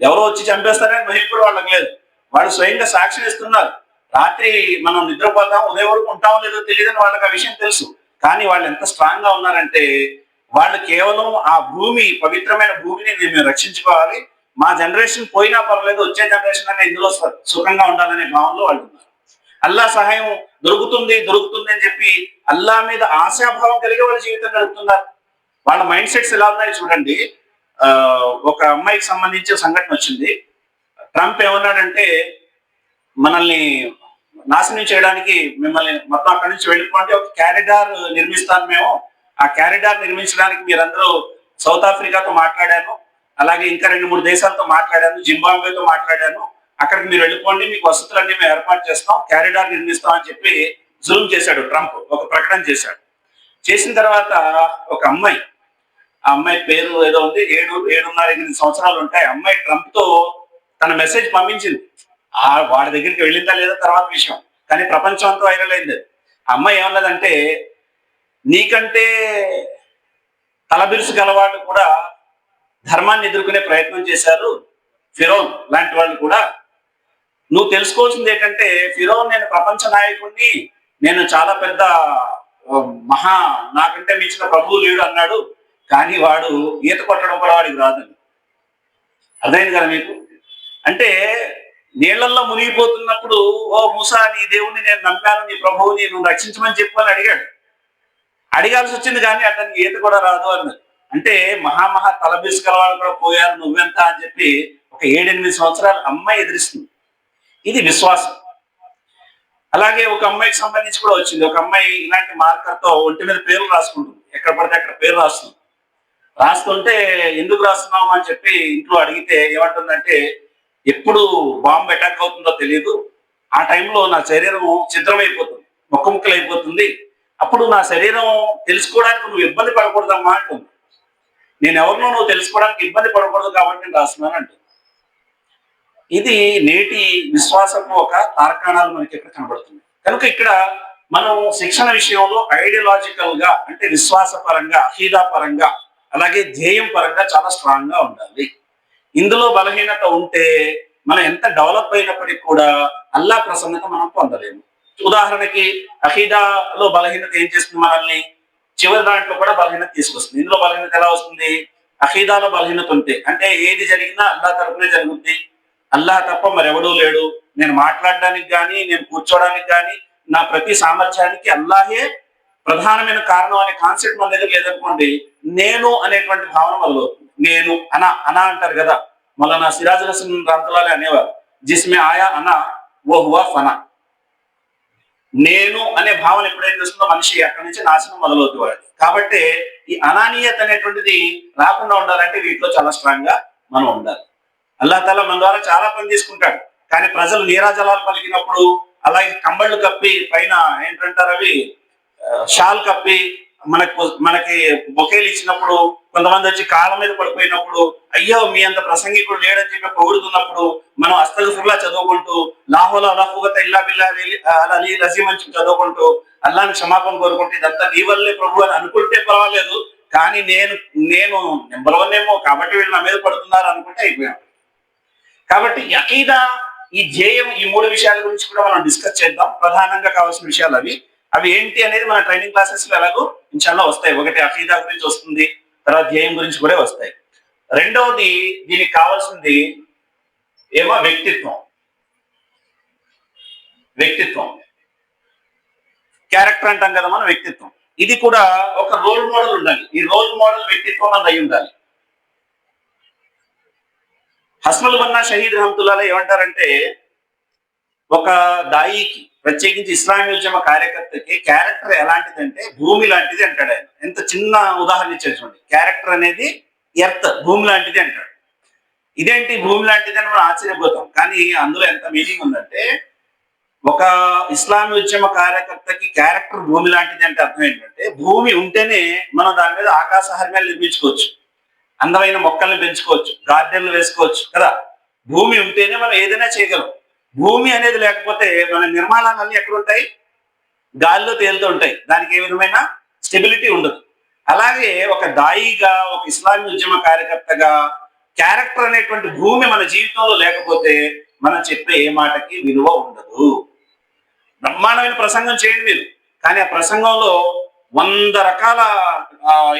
Speaker 1: ఎవరో వచ్చి చంపేస్తారనే భయం కూడా వాళ్ళకి లేదు. వాళ్ళు స్వయంగా సాక్ష్యం ఇస్తున్నారు. రాత్రి మనం నిద్రపోతాం, ఉదయం వరకు ఉంటామో లేదో తెలియదని వాళ్ళకి ఆ విషయం తెలుసు. కానీ వాళ్ళు ఎంత స్ట్రాంగ్ గా ఉన్నారంటే వాళ్ళు కేవలం ఆ భూమి, పవిత్రమైన భూమిని మేము రక్షించుకోవాలి, మా జనరేషన్ పోయినా పర్వాలేదు, వచ్చే జనరేషన్ అనే ఇందులో సుఖంగా ఉండాలనే భావంలో వాళ్ళు ఉన్నారు. అల్లా సహాయం దొరుకుతుంది అని చెప్పి అల్లా మీద ఆశాభావం కలిగి వాళ్ళ జీవితం గడుపుతున్నారు. వాళ్ళ మైండ్ సెట్స్ ఎలా ఉన్నాయో చూడండి. ఒక అమ్మాయికి సంబంధించి సంఘటన వచ్చింది. ట్రంప్ ఏమన్నాడంటే మనల్ని నాశనం చేయడానికి మిమ్మల్ని మొత్తం అక్కడి నుంచి వెళ్ళిపోతే ఒక క్యారిడార్ నిర్మిస్తాను మేము, ఆ క్యారిడార్ నిర్మించడానికి మీరందరూ సౌత్ ఆఫ్రికాతో మాట్లాడాను, అలాగే ఇంకా 2-3 దేశాలతో మాట్లాడాను, జింబాబ్వేతో మాట్లాడాను, అక్కడికి మీరు వెళ్ళిపోండి, మీకు వసతులన్నీ మేము ఏర్పాటు చేస్తాం, క్యారిడార్ నిర్మిస్తాం అని చెప్పి జూమ్ చేశాడు ట్రంప్. ఒక ప్రకటన చేశాడు. చేసిన తర్వాత ఒక అమ్మాయి, ఆ అమ్మాయి పేరు ఏదో ఉంది, 7.5 సంవత్సరాలు ఉంటాయి. అమ్మాయి ట్రంప్ తో తన మెసేజ్ పంపించింది. వాడి దగ్గరికి వెళ్ళిందా లేదా తర్వాత విషయం, కానీ ప్రపంచం అంతా వైరల్ అయింది. ఆ అమ్మాయి ఏమన్నదంటే, నీకంటే తలబిరుసు గల వాళ్ళు కూడా ధర్మాన్ని ఎదుర్కొనే ప్రయత్నం చేశారు, ఫిరౌన్ లాంటి వాళ్ళు కూడా. నువ్వు తెలుసుకోవాల్సింది ఏంటంటే, ఫిరౌన్ నేను ప్రపంచ నాయకుడిని, నేను చాలా పెద్ద నాకంటే మించిన ప్రభువు లేడు అన్నాడు, కానీ వాడు ఈత కొట్టడం కూడా వాడికి రాదని. అర్థమైంది కదా మీకు? అంటే నీళ్లలో మునిగిపోతున్నప్పుడు, ఓ మూసా నీ దేవుణ్ణి నేను నమ్మాను, నీ ప్రభువుని నువ్వు రక్షించమని చెప్పు అని అడిగాల్సి వచ్చింది, కానీ అతనికి ఈత కూడా రాదు అన్నది. అంటే మహా తలబిసుకల వాళ్ళు కూడా పోయారు, నువ్వెంత అని చెప్పి ఒక 7-8 సంవత్సరాల అమ్మాయి ఎదిరిస్తుంది. ఇది విశ్వాసం. అలాగే ఒక అమ్మాయికి సంబంధించి కూడా వచ్చింది. ఒక అమ్మాయి ఇలాంటి మార్కర్తో ఒంటి మీద పేర్లు రాసుకుంటుంది, ఎక్కడ పడితే అక్కడ పేరు రాస్తుంటే ఎందుకు రాస్తున్నావు అని చెప్పి ఇంట్లో అడిగితే ఏమంటుందంటే, ఎప్పుడు బాంబు అటాక్ అవుతుందో తెలియదు, ఆ టైంలో నా శరీరం ఛిద్రమైపోతుంది, ముక్కలు అయిపోతుంది, అప్పుడు నా శరీరం తెలుసుకోవడానికి నువ్వు ఇబ్బంది పడకూడదమ్మా అంటుంది. నేను ఎవరినో నువ్వు తెలుసుకోవడానికి ఇబ్బంది పడకూడదు కాబట్టి నేను రాస్తున్నాను అంటుంది. ఇది నేటి విశ్వాసపు ఒక తార్కాణాలు మనకి ఇక్కడ కనబడుతుంది. కనుక ఇక్కడ మనం శిక్షణ విషయంలో ఐడియాలజికల్ గా, అంటే విశ్వాస పరంగా, అకీదా పరంగా, అలాగే ధ్యేయం పరంగా చాలా స్ట్రాంగ్ గా ఉండాలి. ఇందులో బలహీనత ఉంటే మనం ఎంత డెవలప్ అయినప్పటికీ కూడా అల్లా ప్రసన్నత మనం పొందలేము. ఉదాహరణకి అకీదాలో బలహీనత ఏం చేస్తుంది? మనల్ని చివరి దాంట్లో కూడా బలహీనత తీసుకొస్తుంది. ఇందులో బలహీనత ఎలా వస్తుంది? అకీదాలో బలహీనత ఉంటే, అంటే ఏది జరిగినా అల్లా తరపునే జరుగుద్ది, అల్లా తప్ప మరెవడూ లేడు, నేను మాట్లాడడానికి కానీ, నేను కూర్చోడానికి కానీ, నా ప్రతి సామర్థ్యానికి అల్లాహే ప్రధానమైన కారణం అనే కాన్సెప్ట్ మన దగ్గర లేదనుకోండి, నేను అనేటువంటి భావన మొదలవుతుంది. నేను అనా అంటారు కదా, మళ్ళా సిరాజుల్ హసన్ రాంతలాలే అనేవారు, జిస్మే ఆయా అనా ఓహువా ఫనా. నేను అనే భావన ఎప్పుడైతే వస్తుందో మనిషి అక్కడి నుంచి నాశనం మొదలవుతుంది వాడికి. కాబట్టి ఈ అనానీయత అనేటువంటిది రాకుండా ఉండాలంటే వీటిలో చాలా స్ట్రాంగ్ గా మనం ఉండాలి. అల్లాహ్ తాలా మన ద్వారా చాలా పని తీసుకుంటాడు. కానీ ప్రజలు నీరాజలాలు పలికినప్పుడు, అలాగే కంబళ్ళు కప్పి పైన ఏంటంటారు అవి షాల్ కప్పి మనకి బొకేలు ఇచ్చినప్పుడు, కొంతమంది వచ్చి కాళ్ళ మీద పడిపోయినప్పుడు, అయ్యో మీ అంత ప్రసంగికుడు లేడని చెప్పి పొగుడుతున్నప్పుడు మనం అస్తగఫిరుల్లాహ్ చదువుకుంటూ, లాహౌల వలా ఖువత ఇల్లా బిల్లాహిల్ అలీల్ అజీమ్ అని చదువుకుంటూ అల్లాహ్ని క్షమాపణ కోరుకుంటూ ఇదంతా నీ వల్లే ప్రభు అని అనుకుంటే పర్వాలేదు. కానీ నేను నెంబర్ 1 ఏమో కాబట్టి వీళ్ళు నా మీద పడుతున్నారు అనుకుంటే అయిపోయాం. కాబట్టి అకీదా, ఈ ధ్యేయం, ఈ 3 విషయాల గురించి కూడా మనం డిస్కస్ చేద్దాం. ప్రధానంగా కావాల్సిన విషయాలు అవి ఏంటి అనేది మన ట్రైనింగ్ క్లాసెస్ లో ఎలాగో ఇన్షాల్లా వస్తాయి. ఒకటి అకీదా గురించి వస్తుంది, తర్వాత ధ్యేయం గురించి కూడా వస్తాయి. రెండవది దీనికి కావాల్సింది ఏమో వ్యక్తిత్వం, క్యారెక్టర్ అంటాం కదా మనం, వ్యక్తిత్వం. ఇది కూడా ఒక రోల్ మోడల్ ఉండాలి. ఈ రోల్ మోడల్ వ్యక్తిత్వం అన్నది అయి ఉండాలి. హస్నుల్ బన్నా షహీద్ రహమతుల్లాహ్ ఏమంటారంటే, ఒక దాయికి, ప్రత్యేకించి ఇస్లామీ ఉద్యమ కార్యకర్తకి క్యారెక్టర్ ఎలాంటిదంటే భూమి లాంటిది అంటాడు ఆయన. ఎంత చిన్న ఉదాహరణ ఇచ్చాడు చూడండి. క్యారెక్టర్ అనేది ఎర్త్, భూమి లాంటిది అంటాడు. ఇదేంటి భూమి లాంటిది అని మనం ఆశ్చర్యపోతాం, కానీ అందులో ఎంత మీనింగ్ ఉందంటే, ఒక ఇస్లామీ ఉద్యమ కార్యకర్తకి క్యారెక్టర్ భూమి లాంటిది అంటే అర్థం ఏంటంటే, భూమి ఉంటేనే మనం దాని మీద ఆకాశ హర్మ్యాలు నిర్మించుకోవచ్చు, అందమైన మొక్కల్ని పెంచుకోవచ్చు, గార్డెన్లు వేసుకోవచ్చు కదా. భూమి ఉంటేనే మనం ఏదైనా చేయగలం. భూమి అనేది లేకపోతే మన నిర్మాణాలన్నీ ఎక్కడ ఉంటాయి? గాలిలో తేలుతూ ఉంటాయి. దానికి ఏ విధమైన స్టెబిలిటీ ఉండదు. అలాగే ఒక దాయిగా, ఒక ఇస్లామీ ఉద్యమ కార్యకర్తగా క్యారెక్టర్ అనేటువంటి భూమి మన జీవితంలో లేకపోతే మనం చెప్పే ఏ మాటకి విలువ ఉండదు. బ్రహ్మాండమైన ప్రసంగం చేయండి మీరు, కానీ ఆ ప్రసంగంలో 100 రకాల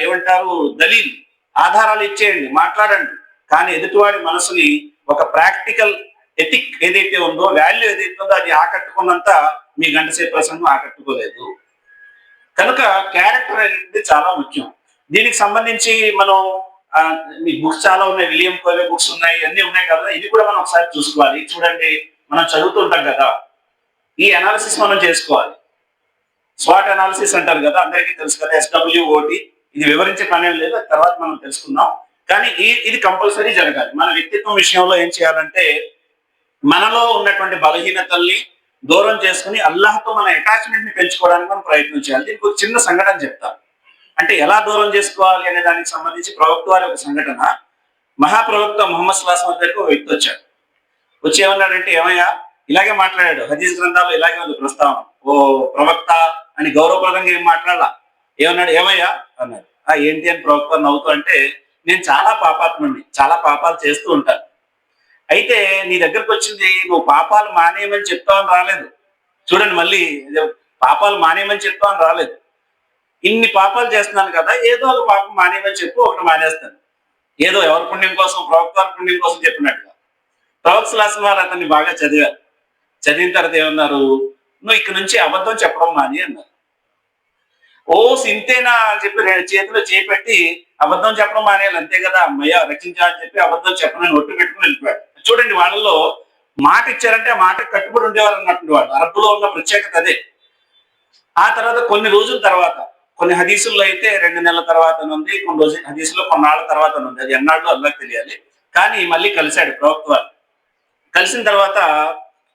Speaker 1: ఏమంటారు దలీల్ ఆధారాలు ఇచ్చేయండి, మాట్లాడండి. కానీ ఎదుటివాడి మనసుని ఒక ప్రాక్టికల్ ఎథిక్ ఏదైతే ఉందో, వాల్యూ ఏదైతే ఉందో అది ఆకట్టుకున్నంత మీ గంట సేపు ప్రసంగం ఆకట్టుకోలేదు. కనుక క్యారెక్టర్ అనేది చాలా ముఖ్యం. దీనికి సంబంధించి మనం మీ బుక్స్ చాలా ఉన్నాయి, విలియం కోవే బుక్స్ ఉన్నాయి, అన్ని ఉన్నాయి కదా. ఇది కూడా మనం ఒకసారి చూసుకోవాలి. చూడండి, మనం చదువుతుంటాం కదా, ఈ అనాలిసిస్ మనం చేసుకోవాలి. స్వాట్ అనాలిసిస్ అంటారు కదా, అందరికీ తెలుసు కదా, SWOT. ఇది వివరించే పని ఏం లేదు, తర్వాత మనం తెలుసుకుందాం. కానీ ఇది కంపల్సరీ జరగాలి. మన వ్యక్తిత్వం విషయంలో ఏం చేయాలంటే, మనలో ఉన్నటువంటి బలహీనతల్ని దూరం చేసుకుని అల్లాహ్తో మన అటాచ్మెంట్ ని పెంచుకోవడానికి మనం ప్రయత్నం చేయాలి. దీనికి ఒక చిన్న సంఘటన చెప్తాను. అంటే ఎలా దూరం చేసుకోవాలి అనే దానికి సంబంధించి ప్రవక్త వారి ఒక సంఘటన. మహాప్రవక్త ముహమ్మద్ సల్లల్లాహు అలైహి వసల్లం దగ్గరికి ఒక వ్యక్తి వచ్చాడు. వచ్చి ఏమన్నాడంటే, ఏమయ్యా, ఇలాగే మాట్లాడాడు, హదీస్ గ్రంథాల్లో ఇలాగే ఉంది ప్రస్తావన. ఓ ప్రవక్త అని గౌరవప్రదంగా ఏం మాట్లాడాల. ఏమన్నాడు, ఏమయ్యా అన్నాడు. ఏంటి అని ప్రవక్త నవ్వుతూ అంటే, నేను చాలా పాపాత్ముడిని, చాలా పాపాలు చేస్తూ ఉంటాను. అయితే నీ దగ్గరకు వచ్చింది నువ్వు పాపాలు మానేయమని చెప్తావని రాలేదు. చూడండి, మళ్ళీ పాపాలు మానేయమని చెప్తావని రాలేదు. ఇన్ని పాపాలు చేస్తున్నాను కదా, ఏదో ఒక పాపం మానేయమని చెప్పు, ఒకటి మానేస్తాను. ఏదో ఎవరి పుణ్యం కోసం, ప్రవక్త వారి పుణ్యం కోసం చెప్పినట్టుగా. ప్రవక్త సల్లల్లాహు అలైహి వసల్లం అతన్ని బాగా చదివారు. చదివిన తర్వాత ఏమన్నారు, నువ్వు ఇక్కడ నుంచి అబద్ధం చెప్పడం మాని అన్నారు. ఓ సింతేనా అని చెప్పి చేతిలో చేపెట్టి అబద్ధం చెప్పడం మానేయాలి, అంతే కదా, అమ్మయ్య రక్షించాలని చెప్పి అబద్ధం చెప్పనని ఒట్టు పెట్టుకుని వెళ్ళిపోయాడు. చూడండి, వాళ్ళలో మాట ఇచ్చారంటే ఆ మాటకు కట్టుబడి ఉండేవారు అన్నట్టు. వాళ్ళు అరబ్బులో ఉన్న ప్రత్యేకత అదే. ఆ తర్వాత కొన్ని రోజుల తర్వాత, కొన్ని హదీసుల్లో అయితే 2 నెలల తర్వాత ఉంది, కొన్ని రోజులు హదీసులో కొన్నాళ్ళ తర్వాత ఉంది. అది ఎన్నాళ్ళు అల్లాహ్కి తెలియాలి. కానీ మళ్ళీ కలిశాడు ప్రవక్త వారు. కలిసిన తర్వాత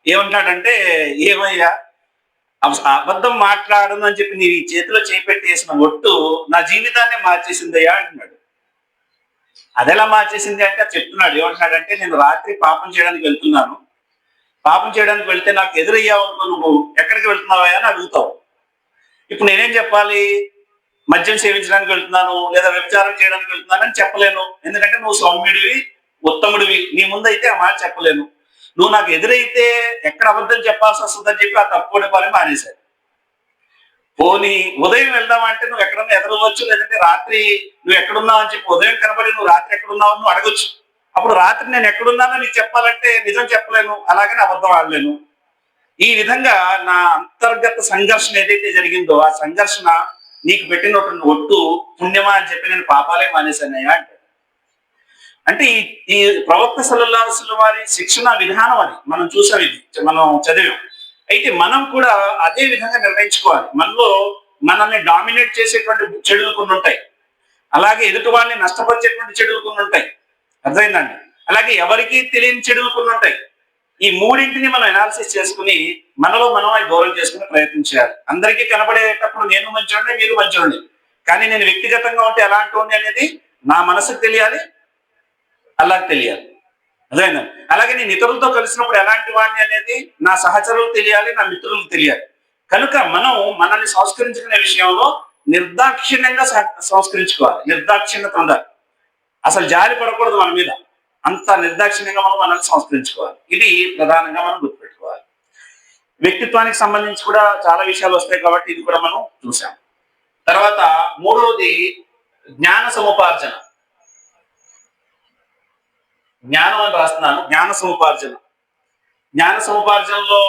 Speaker 1: ఏమంటాడంటే, ఏమయ్యా, అబద్ధం మాట్లాడను అని చెప్పి నీ చేతిలో చేపెట్టి వేసిన ఒట్టు నా జీవితాన్ని మార్చేసిందయ్యా అంటున్నాడు. అదెలా మార్చేసింది అంటే చెప్తున్నాడు. ఏమంటున్నాడంటే, నేను రాత్రి పాపం చేయడానికి వెళ్తున్నాను. పాపం చేయడానికి వెళ్తే నాకు ఎదురయ్యావు అనుకో, నువ్వు ఎక్కడికి వెళ్తున్నావా అని అడుగుతావు. ఇప్పుడు నేనేం చెప్పాలి? మద్యం సేవించడానికి వెళ్తున్నాను, లేదా వ్యభిచారం చేయడానికి వెళ్తున్నాను అని చెప్పలేను. ఎందుకంటే నువ్వు సౌమ్యుడివి, ఉత్తముడివి. నీ ముందు అయితే ఆ మాట చెప్పలేను. నువ్వు నాకు ఎదురైతే ఎక్కడ అబద్ధం చెప్పాల్సి వస్తుందని చెప్పి ఆ తప్పుడు పని మానేశాడు. పోనీ ఉదయం వెళ్దామంటే నువ్వు ఎక్కడన్నా ఎదరవచ్చు, లేదంటే రాత్రి నువ్వు ఎక్కడున్నావు అని చెప్పి ఉదయం కనబడి నువ్వు రాత్రి ఎక్కడున్నావు నువ్వు అడగొచ్చు. అప్పుడు రాత్రి నేను ఎక్కడున్నానో నీకు చెప్పాలంటే నిజం చెప్పలేను, అలాగని అబద్ధం ఆడలేను. ఈ విధంగా నా అంతర్గత సంఘర్షణ ఏదైతే జరిగిందో ఆ సంఘర్షణ నీకు పెట్టినటువంటి ఒట్టు పుణ్యమా అని చెప్పి నేను పాపాలే మానేశానయ్యా అంటాడు. అంటే ఈ ఈ ప్రవక్త సల్లల్లాహు అలైహి వసల్లం వారి శిక్షణ విధానం అది మనం చూసాం, ఇది మనం చదివాం. అయితే మనం కూడా అదే విధంగా నిర్ణయించుకోవాలి. మనలో మనల్ని డామినేట్ చేసేటువంటి చెడులు కొన్ని ఉంటాయి, అలాగే ఎదుటి వాళ్ళని నష్టపరిచేటువంటి చెడులు కొన్ని ఉంటాయి. అర్థమైందండి? అలాగే ఎవరికి తెలియని చెడులు కొన్ని ఉంటాయి. ఈ మూడింటిని మనం అనాలిసిస్ చేసుకుని మనలో మనం అవి దూరం చేసుకునే ప్రయత్నం చేయాలి. అందరికీ కనబడేటప్పుడు నేను మంచోడిని, మీరు మంచోడిని, కానీ నేను వ్యక్తిగతంగా ఉంటే ఎలాంటి అనేది నా మనసుకు తెలియాలి, అల్లాహ్కి తెలియాలి. అర్థమైందండి? అలాగే నేను ఇతరులతో కలిసినప్పుడు ఎలాంటి వాడిని అనేది నా సహచరులకు తెలియాలి, నా మిత్రులకు తెలియాలి. కనుక మనం మనల్ని సంస్కరించుకునే విషయంలో నిర్దాక్షిణ్యంగా సంస్కరించుకోవాలి. నిర్దాక్షిణ్యత ఉండాలి, అసలు జాలి పడకూడదు మన మీద. అంత నిర్దాక్షిణ్యంగా మనం మనల్ని సంస్కరించుకోవాలి. ఇది ప్రధానంగా మనం గుర్తుపెట్టుకోవాలి. వ్యక్తిత్వానికి సంబంధించి కూడా చాలా విషయాలు వస్తాయి కాబట్టి ఇది కూడా మనం చూసాం. తర్వాత మూడవది జ్ఞాన సముపార్జన. జ్ఞానం అని రాస్తున్నాను, జ్ఞాన సముపార్జన. జ్ఞాన సముపార్జనలో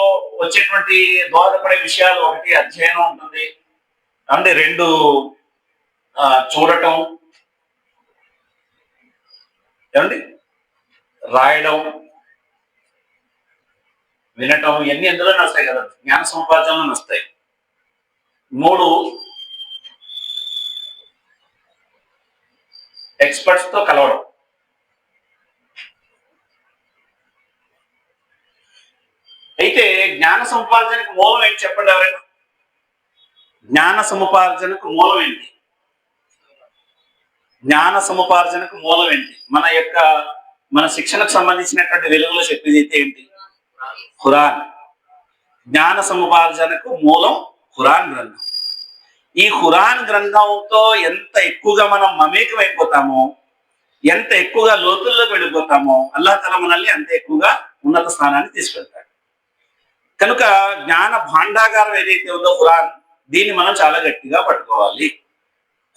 Speaker 1: వచ్చేటువంటి దోహదపడే విషయాలు, ఒకటి అధ్యయనం ఉంటుంది, అంటే రెండు చూడటం, ఏమండి, రాయడం, వినటం, ఇవన్నీ ఎందులోనే వస్తాయి కదా, జ్ఞాన సముపార్జనలో వస్తాయి. మూడు, ఎక్స్పర్ట్స్ తో కలవడం. అయితే జ్ఞాన సముపార్జనకు మూలం ఏంటి చెప్పండి ఎవరైనా? జ్ఞాన సముపార్జనకు మూలం ఏంటి? జ్ఞాన సముపార్జనకు మూలం ఏంటి? మన శిక్షణకు సంబంధించినటువంటి వెలుగులో చెప్పేది అయితే ఏంటి? ఖురాన్. జ్ఞాన సముపార్జనకు మూలం ఖురాన్ గ్రంథం. ఈ ఖురాన్ గ్రంథంతో ఎంత ఎక్కువగా మనం మమేకం అయిపోతామో, ఎంత ఎక్కువగా లోతుల్లోకి వెళ్ళిపోతామో, అల్లాహ్ తఆలా మనల్ని అంత ఎక్కువగా ఉన్నత స్థానాన్ని తీసుకెళ్తాడు. కనుక జ్ఞాన భాండాగారం ఏదైతే ఉందో ఖురాన్, దీన్ని మనం చాలా గట్టిగా పట్టుకోవాలి.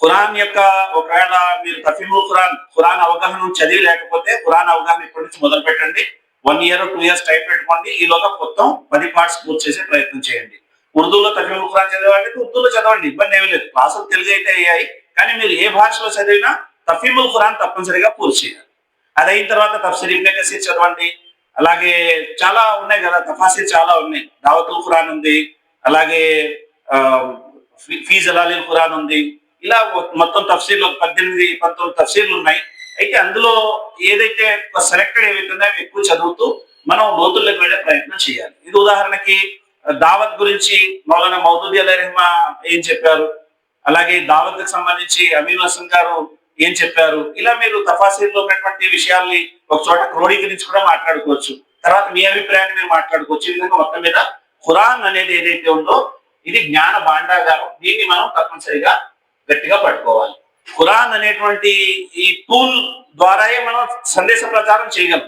Speaker 1: ఖురాన్ యొక్క ఒకవేళ మీరు తఫీముల్ ఖురాన్ అవగాహన చదివి లేకపోతే ఖురాన్ అవగాహన ఇప్పటి నుంచి మొదలు పెట్టండి. 1 year 2 years టైం పెట్టుకోండి. ఈలోగా మొత్తం 10 parts పూర్తి చేసే ప్రయత్నం చేయండి. ఉర్దూలో తఫీముల్ ఖురాన్ చదివేవాళ్ళకి ఉర్దూలో చదవండి, ఇబ్బంది ఏమీ లేదు. క్లాసులు తెలుగు అయితే అయ్యాయి, కానీ మీరు ఏ భాషలో చదివినా తఫీముల్ ఖురాన్ తప్పనిసరిగా పూర్తి చేయాలి. అది అయిన తర్వాత తఫ్సీర్ ఇబ్నే కసీర్ చదవండి. అలాగే చాలా ఉన్నాయి కదా, తఫాసీర్ చాలా ఉన్నాయి. దావతుల్ ఖురాన్ ఉంది, అలాగే ఫీ జలాలిల్ ఖురాన్ ఉంది. ఇలా మొత్తం తఫ్సీర్లు 18-19 తఫ్సీర్లు ఉన్నాయి. అయితే అందులో ఏదైతే సెలెక్టెడ్ ఏవైతే ఉన్నాయో ఎక్కువ చదువుతూ మనం లోతుల్లోకి వెళ్ళే ప్రయత్నం చేయాలి. ఇది ఉదాహరణకి దావత్ గురించి మౌలానా మౌదూదీ అలైహి రెహ్మా ఏం చెప్పారు, అలాగే దావత్ కి సంబంధించి అమీన్ హసన్ గారు ఏం చెప్పారు, ఇలా మీరు తఫాసీర్లో ఉన్నటువంటి విషయాల్ని ఒక చోట క్రోడీకరించి కూడా మాట్లాడుకోవచ్చు. తర్వాత మీ అభిప్రాయాన్ని మీరు మాట్లాడుకోవచ్చు. ఈ విధంగా మొత్తం మీద ఖురాన్ అనేది ఏదైతే ఉందో ఇది జ్ఞాన భాండాగారం. దీన్ని మనం తప్పనిసరిగా గట్టిగా పట్టుకోవాలి. ఖురాన్ అనేటువంటి ఈ టూల్ ద్వారాయే మనం సందేశ ప్రచారం చేయగలం.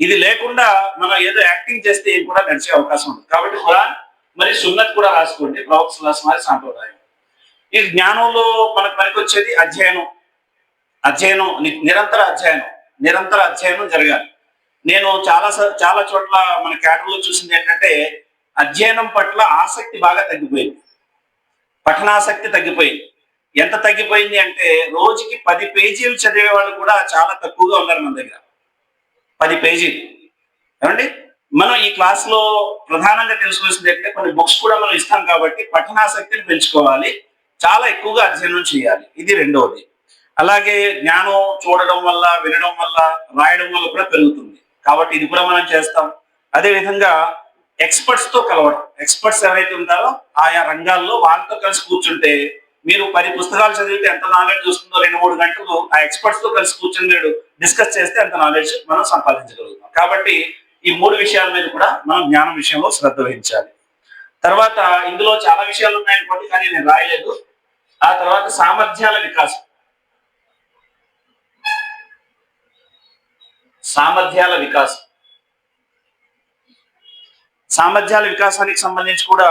Speaker 1: ఇది లేకుండా మనం ఏదో యాక్టింగ్ చేస్తే ఏం కూడా నడిచే అవకాశం ఉంది. కాబట్టి ఖురాన్ మరి సున్నత్ కూడా రాసుకోండి, ప్రవక్త సల్లల్లాహు అలైహి వసల్లం సాంప్రదాయం. ఈ జ్ఞానంలో మనకు పనికొచ్చేది అధ్యయనం. నిరంతర అధ్యయనం జరగాలి. నేను చాలా చోట్ల మన క్యాడర్లో చూసింది ఏంటంటే అధ్యయనం పట్ల ఆసక్తి బాగా తగ్గిపోయింది, పఠనాసక్తి తగ్గిపోయింది. ఎంత తగ్గిపోయింది అంటే రోజుకి 10 పేజీలు చదివే వాళ్ళు కూడా చాలా తక్కువగా ఉన్నారు మన దగ్గర. 10 పేజీలు. ఏమండి, మనం ఈ క్లాస్ లో ప్రధానంగా తెలుసుకోవాల్సింది ఏంటంటే కొన్ని బుక్స్ కూడా మనం ఇస్తాం కాబట్టి పఠనాసక్తిని పెంచుకోవాలి, చాలా ఎక్కువగా అధ్యయనం చేయాలి. ఇది రెండవది. అలాగే జ్ఞానం చూడడం వల్ల, వినడం వల్ల, రాయడం వల్ల కూడా పెరుగుతుంది. కాబట్టి ఇది కూడా మనం చేస్తాం. అదే విధంగా ఎక్స్పర్ట్స్ తో కలవడం. ఎక్స్పర్ట్స్ ఎవరైతే ఉంటారో ఆయా రంగాల్లో వాళ్ళతో కలిసి కూర్చుంటే మీరు 10 పుస్తకాలు చదివితే ఎంత నాలెడ్జ్ వస్తుందో 2-3 గంటలు ఆ ఎక్స్పర్ట్స్ తో కలిసి కూర్చొని డిస్కస్ చేస్తే అంత నాలెడ్జ్ మనం సంపాదించగలుగుతాం. కాబట్టి ఈ 3 విషయాల మీద కూడా మనం జ్ఞానం విషయంలో శ్రద్ధ వహించాలి. తర్వాత ఇందులో చాలా విషయాలు ఉన్నాయనుకోండి, కానీ నేను రాయలేదు. ఆ తర్వాత సామర్థ్యాల వికాసం. సామర్థ్యాల వికాసానికి సంబంధించి కూడా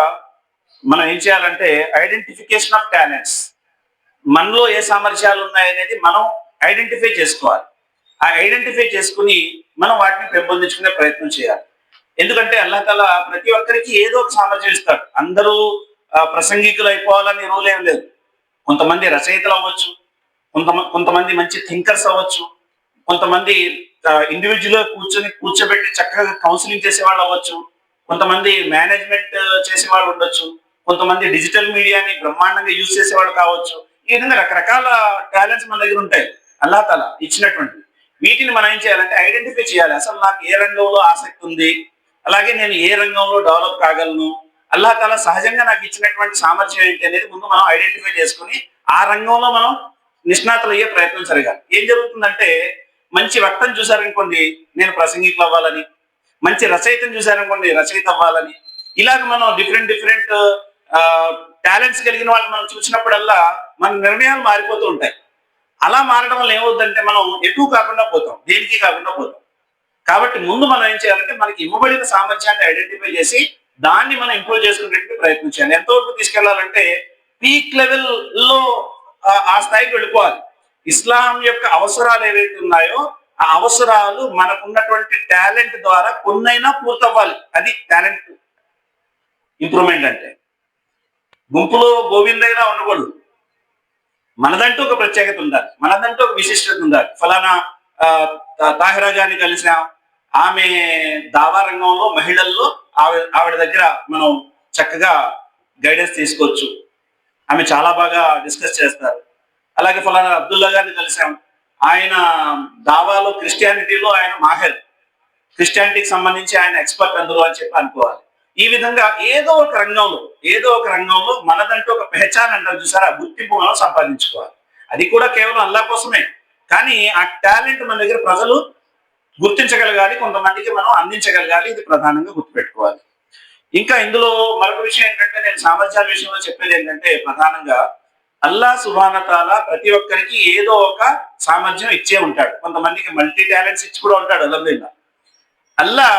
Speaker 1: మనం ఏం చేయాలంటే ఐడెంటిఫికేషన్ ఆఫ్ టాలెంట్స్. మనలో ఏ సామర్థ్యాలు ఉన్నాయనేది మనం ఐడెంటిఫై చేసుకోవాలి. ఆ ఐడెంటిఫై చేసుకుని మనం వాటిని పెంపొందించుకునే ప్రయత్నం చేయాలి. ఎందుకంటే అల్లాహ్ తఆలా ప్రతి ఒక్కరికి ఏదో ఒక సామర్థ్యం ఇస్తాడు. అందరూ ప్రసంగికులు అయిపోవాలని రూల్ ఏం లేదు. కొంతమంది రచయితలు అవ్వచ్చు, కొంతమంది మంచి థింకర్స్ అవ్వచ్చు, కొంతమంది ఇండివిజువల్ కూర్చోబెట్టి చక్కగా కౌన్సిలింగ్ చేసే వాళ్ళు అవ్వచ్చు, కొంతమంది మేనేజ్మెంట్ చేసే వాళ్ళు ఉండొచ్చు, కొంతమంది డిజిటల్ మీడియాని బ్రహ్మాండంగా యూజ్ చేసే వాళ్ళు కావచ్చు. ఈ విధంగా రకరకాల టాలెంట్స్ మన దగ్గర ఉంటాయి, అల్లా తల ఇచ్చినటువంటి. వీటిని మనం ఏం చేయాలంటే ఐడెంటిఫై చేయాలి. అసలు నాకు ఏ రంగంలో ఆసక్తి ఉంది, అలాగే నేను ఏ రంగంలో డెవలప్ కాగలను, అల్లా తల సహజంగా నాకు ఇచ్చినటువంటి సామర్థ్యం ఏంటి అనేది ముందు మనం ఐడెంటిఫై చేసుకుని ఆ రంగంలో మనం నిష్ణాతులు అయ్యే ప్రయత్నం జరగాలి. ఏం జరుగుతుందంటే మంచి వక్తను చూసారనుకోండి నేను ప్రసంగికులు అవ్వాలని, మంచి రచయితను చూసారనుకోండి రచయిత అవ్వాలని, ఇలాగ మనం డిఫరెంట్ డిఫరెంట్ టాలెంట్స్ కలిగిన వాళ్ళని మనం చూసినప్పుడల్లా మన నిర్ణయాలు మారిపోతూ ఉంటాయి. అలా మారడం వల్ల ఏమవుతుందంటే మనం ఎటు కాకుండా పోతాం, దేనికి కాకుండా పోతాం. కాబట్టి ముందు మనం ఏం చేయాలంటే మనకి ఇవ్వబడిన సామర్థ్యాన్ని ఐడెంటిఫై చేసి దాన్ని మనం ఇంప్రూవ్ చేసుకునేటువంటి ప్రయత్నం చేయాలి. ఎంతవరకు తీసుకెళ్లాలంటే పీక్ లెవెల్ లో ఆ స్థాయికి వెళ్ళిపోవాలి. ఇస్లాం యొక్క అవసరాలు ఏవైతే ఉన్నాయో ఆ అవసరాలు మనకున్నటువంటి టాలెంట్ ద్వారా కొన్నైనా పూర్తవ్వాలి. అది టాలెంట్ ఇంప్రూవ్మెంట్ అంటే. గుంపులో గోవిందైనా ఉండకూడదు, మనదంటూ ఒక ప్రత్యేకత ఉండాలి, మనదంటూ ఒక విశిష్టత ఉండాలి. ఫలానా తాహిరా గారిని కలిసాం, ఆమె దావా రంగంలో మహిళల్లో ఆవిడ దగ్గర మనం చక్కగా గైడెన్స్ తీసుకోవచ్చు, ఆమె చాలా బాగా డిస్కస్ చేస్తారు. అలాగే ఫలానా అబ్దుల్లా గారిని కలిసాం, ఆయన దావాలో క్రిస్టియానిటీలో ఆయన మాహిర్, క్రిస్టియానిటీకి సంబంధించి ఆయన ఎక్స్పర్ట్ అందులో అని చెప్పి అనుకోవాలి. ఈ విధంగా ఏదో ఒక రంగంలో మనదంటూ ఒక పెహచాన్ అంటారు చూసారా, గుర్తింపు మనం సంపాదించుకోవాలి. అది కూడా కేవలం అల్లా కోసమే, కానీ ఆ టాలెంట్ మన దగ్గర ప్రజలు గుర్తించగలగాలి, కొంతమందికి మనం అందించగలగాలి. ఇది ప్రధానంగా గుర్తుపెట్టుకోవాలి. ఇంకా ఇందులో మరొక విషయం ఏంటంటే నేను సామర్థ్యాల విషయంలో చెప్పేది ఏంటంటే ప్రధానంగా అల్లా సుబ్హానహు తాలా ప్రతి ఒక్కరికి ఏదో ఒక సామర్థ్యం ఇచ్చే ఉంటాడు. కొంతమందికి మల్టీ టాలెంట్స్ ఇచ్చి కూడా ఉంటాడు అల్హమ్దులిల్లాహ్. అల్లా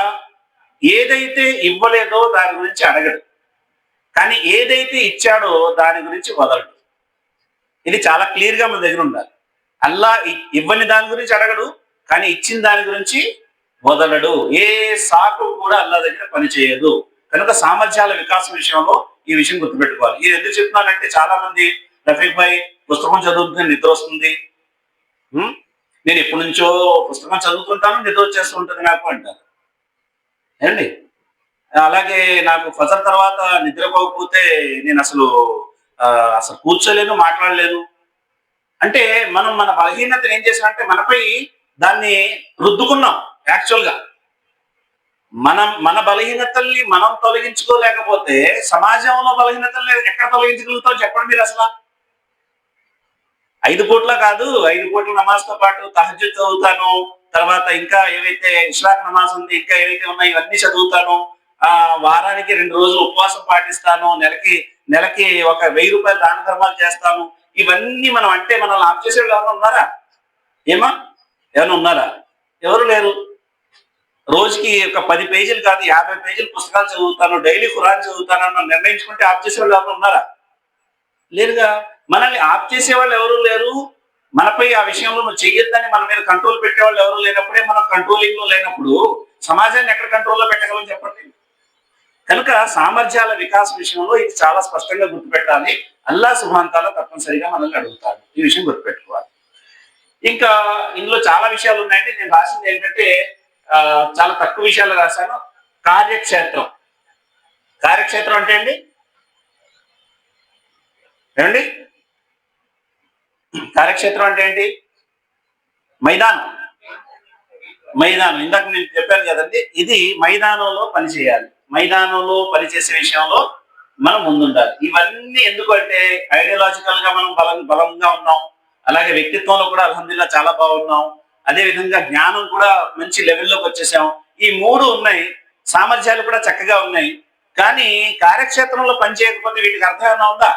Speaker 1: ఏదైతే ఇవ్వలేదో దాని గురించి అడగడు, కానీ ఏదైతే ఇచ్చాడో దాని గురించి వదలడు. ఇది చాలా క్లియర్ గా మన దగ్గర ఉండాలి. అల్లా ఇవ్వని దాని గురించి అడగడు, కానీ ఇచ్చిన దాని గురించి వదలడు. ఏ సాకు కూడా అల్లా దగ్గర పనిచేయదు. కనుక సామర్థ్యాల వికాసం విషయంలో ఈ విషయం గుర్తుపెట్టుకోవాలి. ఇది ఎందుకు చెప్తున్నానంటే చాలా మంది రఫీక్ భాయ్ పుస్తకం చదువుతుంటే నిద్ర వస్తుంది, నేను ఎప్పటి నుంచో పుస్తకం చదువుతుంటాను నిద్ర వచ్చేస్తూ ఉంటుంది నాకు అంటారు ఏమండి. అలాగే నాకు ఫజర్ తర్వాత నిద్రపోకపోతే నేను అసలు కూర్చోలేను, మాట్లాడలేను. అంటే మనం మన బలహీనతను ఏం చేసామంటే మనపై దాన్ని రుద్దుకున్నాం. యాక్చువల్ గా మన బలహీనతల్ని మనం తొలగించుకోలేకపోతే సమాజంలో బలహీనతల్ని ఎక్కడ తొలగించగలుగుతాం చెప్పండి మీరు. అసలు 5 పూట్ల కాదు, 5 పూట్ల నమాజ్తో పాటు తహజ్జుద్ చదువుతాను, తర్వాత ఇంకా ఏవైతే ఇష్రాక్ నమాజ్ ఉంది, ఇంకా ఏవైతే ఉన్నాయి ఇవన్నీ చదువుతాను, వారానికి 2 రోజులు ఉపవాసం పాటిస్తాను, నెలకి ఒక 1000 రూపాయలు దాన ధర్మాలు చేస్తాను. ఇవన్నీ మనం అంటే మనల్ని ఆప్ చేసేవాళ్ళు ఎవరైనా ఉన్నారా? ఏమైనా ఉన్నారా? ఎవరు లేరు. రోజుకి ఒక 10 పేజీలు కాదు 50 పేజీలు పుస్తకాలు చదువుతాను, డైలీ ఖురాన్ చదువుతాను అని నిర్ణయించుకుంటే ఆప్ చేసేవాళ్ళు ఎవరు ఉన్నారా? లేరుగా. మనల్ని ఆప్ చేసేవాళ్ళు ఎవరు లేరు. మనపై ఆ విషయంలో నువ్వు చెయ్యొద్దని మన మీద కంట్రోల్ పెట్టేవాళ్ళు ఎవరు లేనప్పుడే మనం కంట్రోలింగ్ లో లేనప్పుడు సమాజాన్ని ఎక్కడ కంట్రోల్లో పెట్టగలం చెప్పండి. కనుక సామర్థ్యాల వికాసం విషయంలో ఇది చాలా స్పష్టంగా గుర్తుపెట్టాలి. అల్లా సుబ్హానహు తాలా తప్పనిసరిగా మనల్ని అడుగుతాడు, ఈ విషయం గుర్తుపెట్టుకోవాలి. ఇంకా ఇందులో చాలా విషయాలు ఉన్నాయండి. నేను రాసింది ఏంటంటే చాలా తక్కువ విషయాలు రాశాను. కార్యక్షేత్రం అంటే అండి ఏమండి, కార్యక్షేత్రం అంటే ఏంటి? మైదానం ఇందాక నేను చెప్పాను కదండి, ఇది మైదానంలో పనిచేయాలి. మైదానంలో పనిచేసే విషయంలో మనం ముందుండాలి. ఇవన్నీ ఎందుకంటే ఐడియాలజికల్ గా మనం బలంగా ఉన్నాం, అలాగే వ్యక్తిత్వంలో కూడా అల్హమ్దులిల్లాహ్ చాలా బాగున్నాం, అదే విధంగా జ్ఞానం కూడా మంచి లెవెల్లోకి వచ్చేసాం. ఈ 3 ఉన్నాయి, సామర్థ్యాలు కూడా చక్కగా ఉన్నాయి. కానీ కార్యక్షేత్రంలో పనిచేయకపోతే వీటికి అర్థం ఏమైనా ఉందా?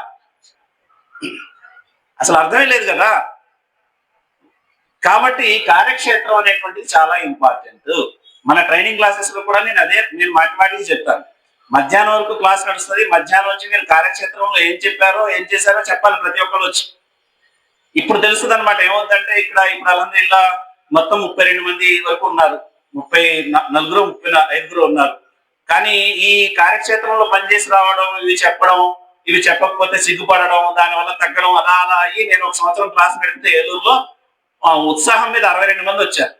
Speaker 1: అసలు అర్థమే లేదు కదా. కాబట్టి కార్యక్షేత్రం అనేటువంటిది చాలా ఇంపార్టెంట్. మన ట్రైనింగ్ క్లాసెస్ లో కూడా నేను మాటిమాటికి చెప్తాను. మధ్యాహ్నం వరకు క్లాస్ నడుస్తుంది, మధ్యాహ్నం నుంచి మీరు కార్యక్షేత్రంలో ఏం చెప్పారో ఏం చేశారో చెప్పాలి ప్రతి ఒక్కరు వచ్చి. ఇప్పుడు తెలుస్తుంది అనమాట ఏమవుతుందంటే ఇప్పుడు అల్హమ్దులిల్లాహ్ మొత్తం 32 మంది వరకు ఉన్నారు, 34 35 ఉన్నారు. కానీ ఈ కార్యక్షేత్రంలో పనిచేసి రావడం, ఇవి చెప్పడం, ఇవి చెప్పకపోతే సిగ్గుపడడం, దానివల్ల తగ్గడం, అలా అయ్యి నేను 1 సంవత్సరం క్లాస్ నడిపితే ఏలూరులో ఉత్సాహం మీద 62 మంది వచ్చారు.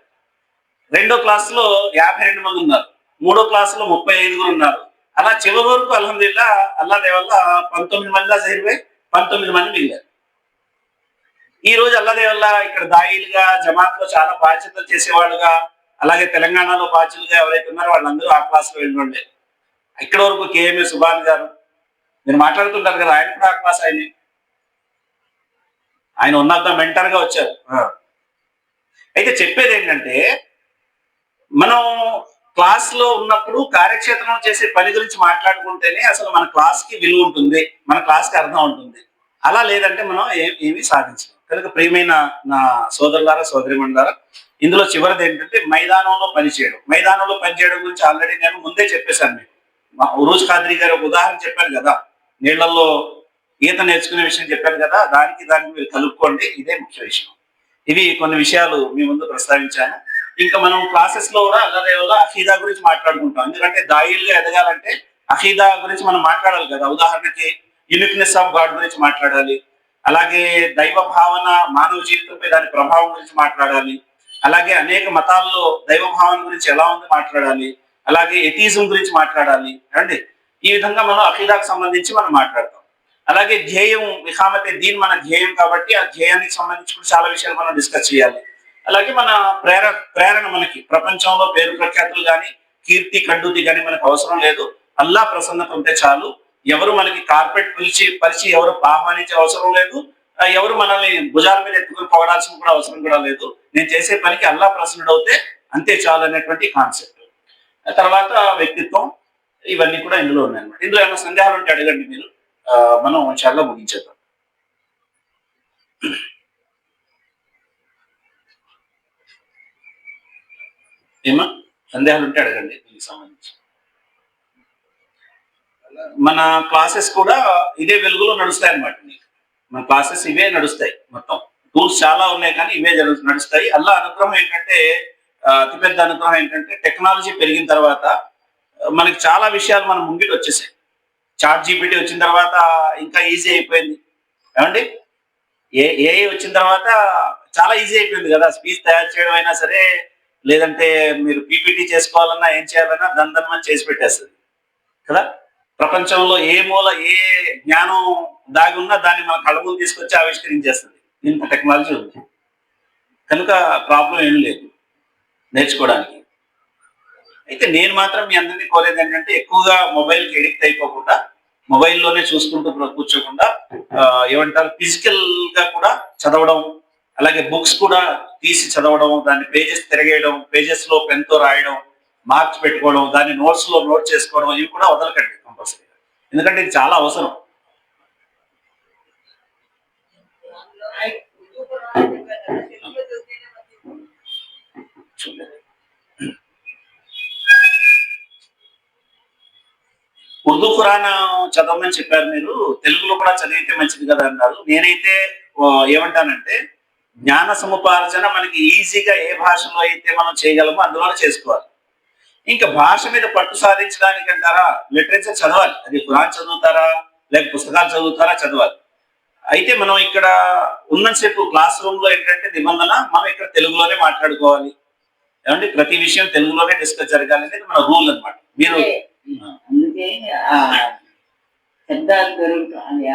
Speaker 1: రెండో క్లాసులో 52 మంది ఉన్నారు. మూడో క్లాసులో 35 ఉన్నారు. అలా చివరి వరకు అల్హమ్దులిల్లా అల్లా దయ వల్ల 19 మంది దాకా చేరిపోయి 19 మంది మిగిలారు. ఈ రోజు అల్లా దయ వల్ల ఇక్కడ దాయిలుగా జమాత్లో చాలా బాధ్యతలు చేసేవాళ్ళుగా, అలాగే తెలంగాణలో బాధ్యులుగా ఎవరైతే ఉన్నారో వాళ్ళందరూ ఆ క్లాస్లో వెళ్ళిండే. ఇక్కడ వరకు కేఎంఏ సుభాన్ గారు మీరు మాట్లాడుతుంటారు కదా, ఆయన కూడా ఆ క్లాస్ ఆయనే. ఆయన ఉన్నత మెంటర్ గా వచ్చారు. అయితే చెప్పేది ఏంటంటే, మనం క్లాస్ లో ఉన్నప్పుడు కార్యక్షేత్రంలో చేసే పని గురించి మాట్లాడుకుంటేనే అసలు మన క్లాస్ కి విలువ ఉంటుంది, మన క్లాస్ కి అర్థం ఉంటుంది. అలా లేదంటే మనం ఏమీ సాధించలేం. కనుక ప్రియమైన నా సోదరులారా సోదరిమణులారా, ఇందులో చివరిది ఏంటంటే మైదానంలో పనిచేయడం. మైదానంలో పనిచేయడం గురించి ఆల్రెడీ నేను ముందే చెప్పేశాను మీకు. ఉరూజ్ ఖాద్రీ గారు ఒక ఉదాహరణ చెప్పాను కదా, నీళ్లలో ఈత నేర్చుకునే విషయం చెప్పాను కదా, దానికి మీరు కలుపుకోండి, ఇదే ముఖ్య విషయం. ఇవి కొన్ని విషయాలు మీ ముందు ప్రస్తావించాను. ఇంకా మనం క్లాసెస్ లో కూడా అల్లదే వల్ల అఖీదా గురించి మాట్లాడుకుంటాం. ఎందుకంటే దాయిలుగా ఎదగాలంటే అఖీదా గురించి మనం మాట్లాడాలి కదా. ఉదాహరణకి యూనిక్నెస్ ఆఫ్ గాడ్ గురించి మాట్లాడాలి, అలాగే దైవ భావన మానవ జీవితంపై దాని ప్రభావం గురించి మాట్లాడాలి, అలాగే అనేక మతాల్లో దైవ భావన గురించి ఎలా ఉంది మాట్లాడాలి, అలాగే ఎథిజం గురించి మాట్లాడాలి అండి. ఈ విధంగా మనం అఖీదాకు సంబంధించి మనం మాట్లాడతాం. అలాగే ధ్యేయం విహామతే దీన్ మన ధ్యేయం కాబట్టి ఆ ధ్యేయానికి సంబంధించి కూడా చాలా విషయాలు మనం డిస్కస్ చేయాలి. అలాగే మన ప్రేరణ మనకి ప్రపంచంలో పేరు ప్రఖ్యాతులు కానీ కీర్తి కండూతి కానీ మనకు అవసరం లేదు. అల్లా ప్రసన్నత ఉంటే చాలు. ఎవరు మనకి కార్పెట్ పరిచి ఎవరు ఆహ్వానించే అవసరం లేదు. ఎవరు మనల్ని భుజాల మీద ఎత్తుకుని పొగడాల్సిన కూడా అవసరం కూడా లేదు. నేను చేసే పనికి అల్లా ప్రసన్నుడవుతే అంతే చాలు అనేటువంటి కాన్సెప్ట్. తర్వాత వ్యక్తిత్వం, ఇవన్నీ కూడా ఇందులో ఉన్నాయన్నమాట. ఇందులో ఏమైనా సందేహాలు ఉంటే అడగండి మీరు, మనం చాలా ముగించేద్దాం. ఏమా సందేహాలు ఉంటే అడగండి దీనికి సంబంధించి. మన క్లాసెస్ కూడా ఇదే వెలుగులో నడుస్తాయి అన్నమాట. మన క్లాసెస్ ఇవే నడుస్తాయి. మొత్తం టూల్స్ చాలా ఉన్నాయి కానీ ఇవే నడుస్తాయి. అల్లా అనుగ్రహం ఏంటంటే, అతిపెద్ద అనుగ్రహం ఏంటంటే టెక్నాలజీ పెరిగిన తర్వాత మనకి చాలా విషయాలు మన ముంగిట వచ్చేసాయి. చాట్ జీపీటీ వచ్చిన తర్వాత ఇంకా ఈజీ అయిపోయింది ఏమండి. ఏఐ వచ్చిన తర్వాత చాలా ఈజీ అయిపోయింది కదా. స్పీచ్ తయారు చేయడం అయినా సరే, లేదంటే మీరు పీపీటీ చేసుకోవాలన్నా ఏం చేయాలన్నా దందమని చేసి పెట్టేస్తుంది కదా. ప్రపంచంలో ఏ మూల ఏ జ్ఞానం దాగి ఉన్నా దాన్ని మన కళ్ళ ముందు తీసుకొచ్చి ఆవిష్కరించేస్తుంది. ఇంత టెక్నాలజీ ఉంది కనుక ప్రాబ్లం ఏం లేదు నేర్చుకోవడానికి. అయితే నేను మాత్రం మీ అందరినీ కోరేది ఏంటంటే, ఎక్కువగా మొబైల్కి ఎడిక్ట్ అయిపోకుండా, మొబైల్లోనే చూసుకుంటూ కూర్చోకుండా ఏమంటారు ఫిజికల్ గా కూడా చదవడం, అలాగే బుక్స్ కూడా తీసి చదవడం, దాన్ని పేజెస్ తిరగేయడం, పేజెస్ లో పెన్ తో రాయడం, మార్క్స్ పెట్టుకోవడం, దాన్ని నోట్స్ లో నోట్ చేసుకోవడం, ఇవి కూడా వదలకండి కంపల్సరీ. ఎందుకంటే ఇది చాలా అవసరం. ఉర్దూ ఖురాన్ చదవమని చెప్పారు మీరు, తెలుగులో కూడా చదివితే మంచిది కదా అన్నారు. నేనైతే ఏమంటానంటే, జ్ఞాన సముపార్జన మనకి ఈజీగా ఏ భాషలో అయితే మనం చేయగలమో అందులోనే చేసుకోవాలి. ఇంకా భాష మీద పట్టు సాధించడానికి అంటారా, లిటరేచర్ చదవాలి. అది ఖురాన్ చదువుతారా లేక పుస్తకాలు చదువుతారా చదవాలి. అయితే మనం ఇక్కడ ఉన్నసేపు క్లాస్ రూమ్ లో ఏంటంటే నిబంధన, మనం ఇక్కడ తెలుగులోనే మాట్లాడుకోవాలి ఏమండి. ప్రతి విషయం తెలుగులోనే డిస్కస్ జరగాలి అనేది మన రూల్ అన్నమాట. మీరు
Speaker 2: అందుకే శబ్దాలు దొరుకుతాయి,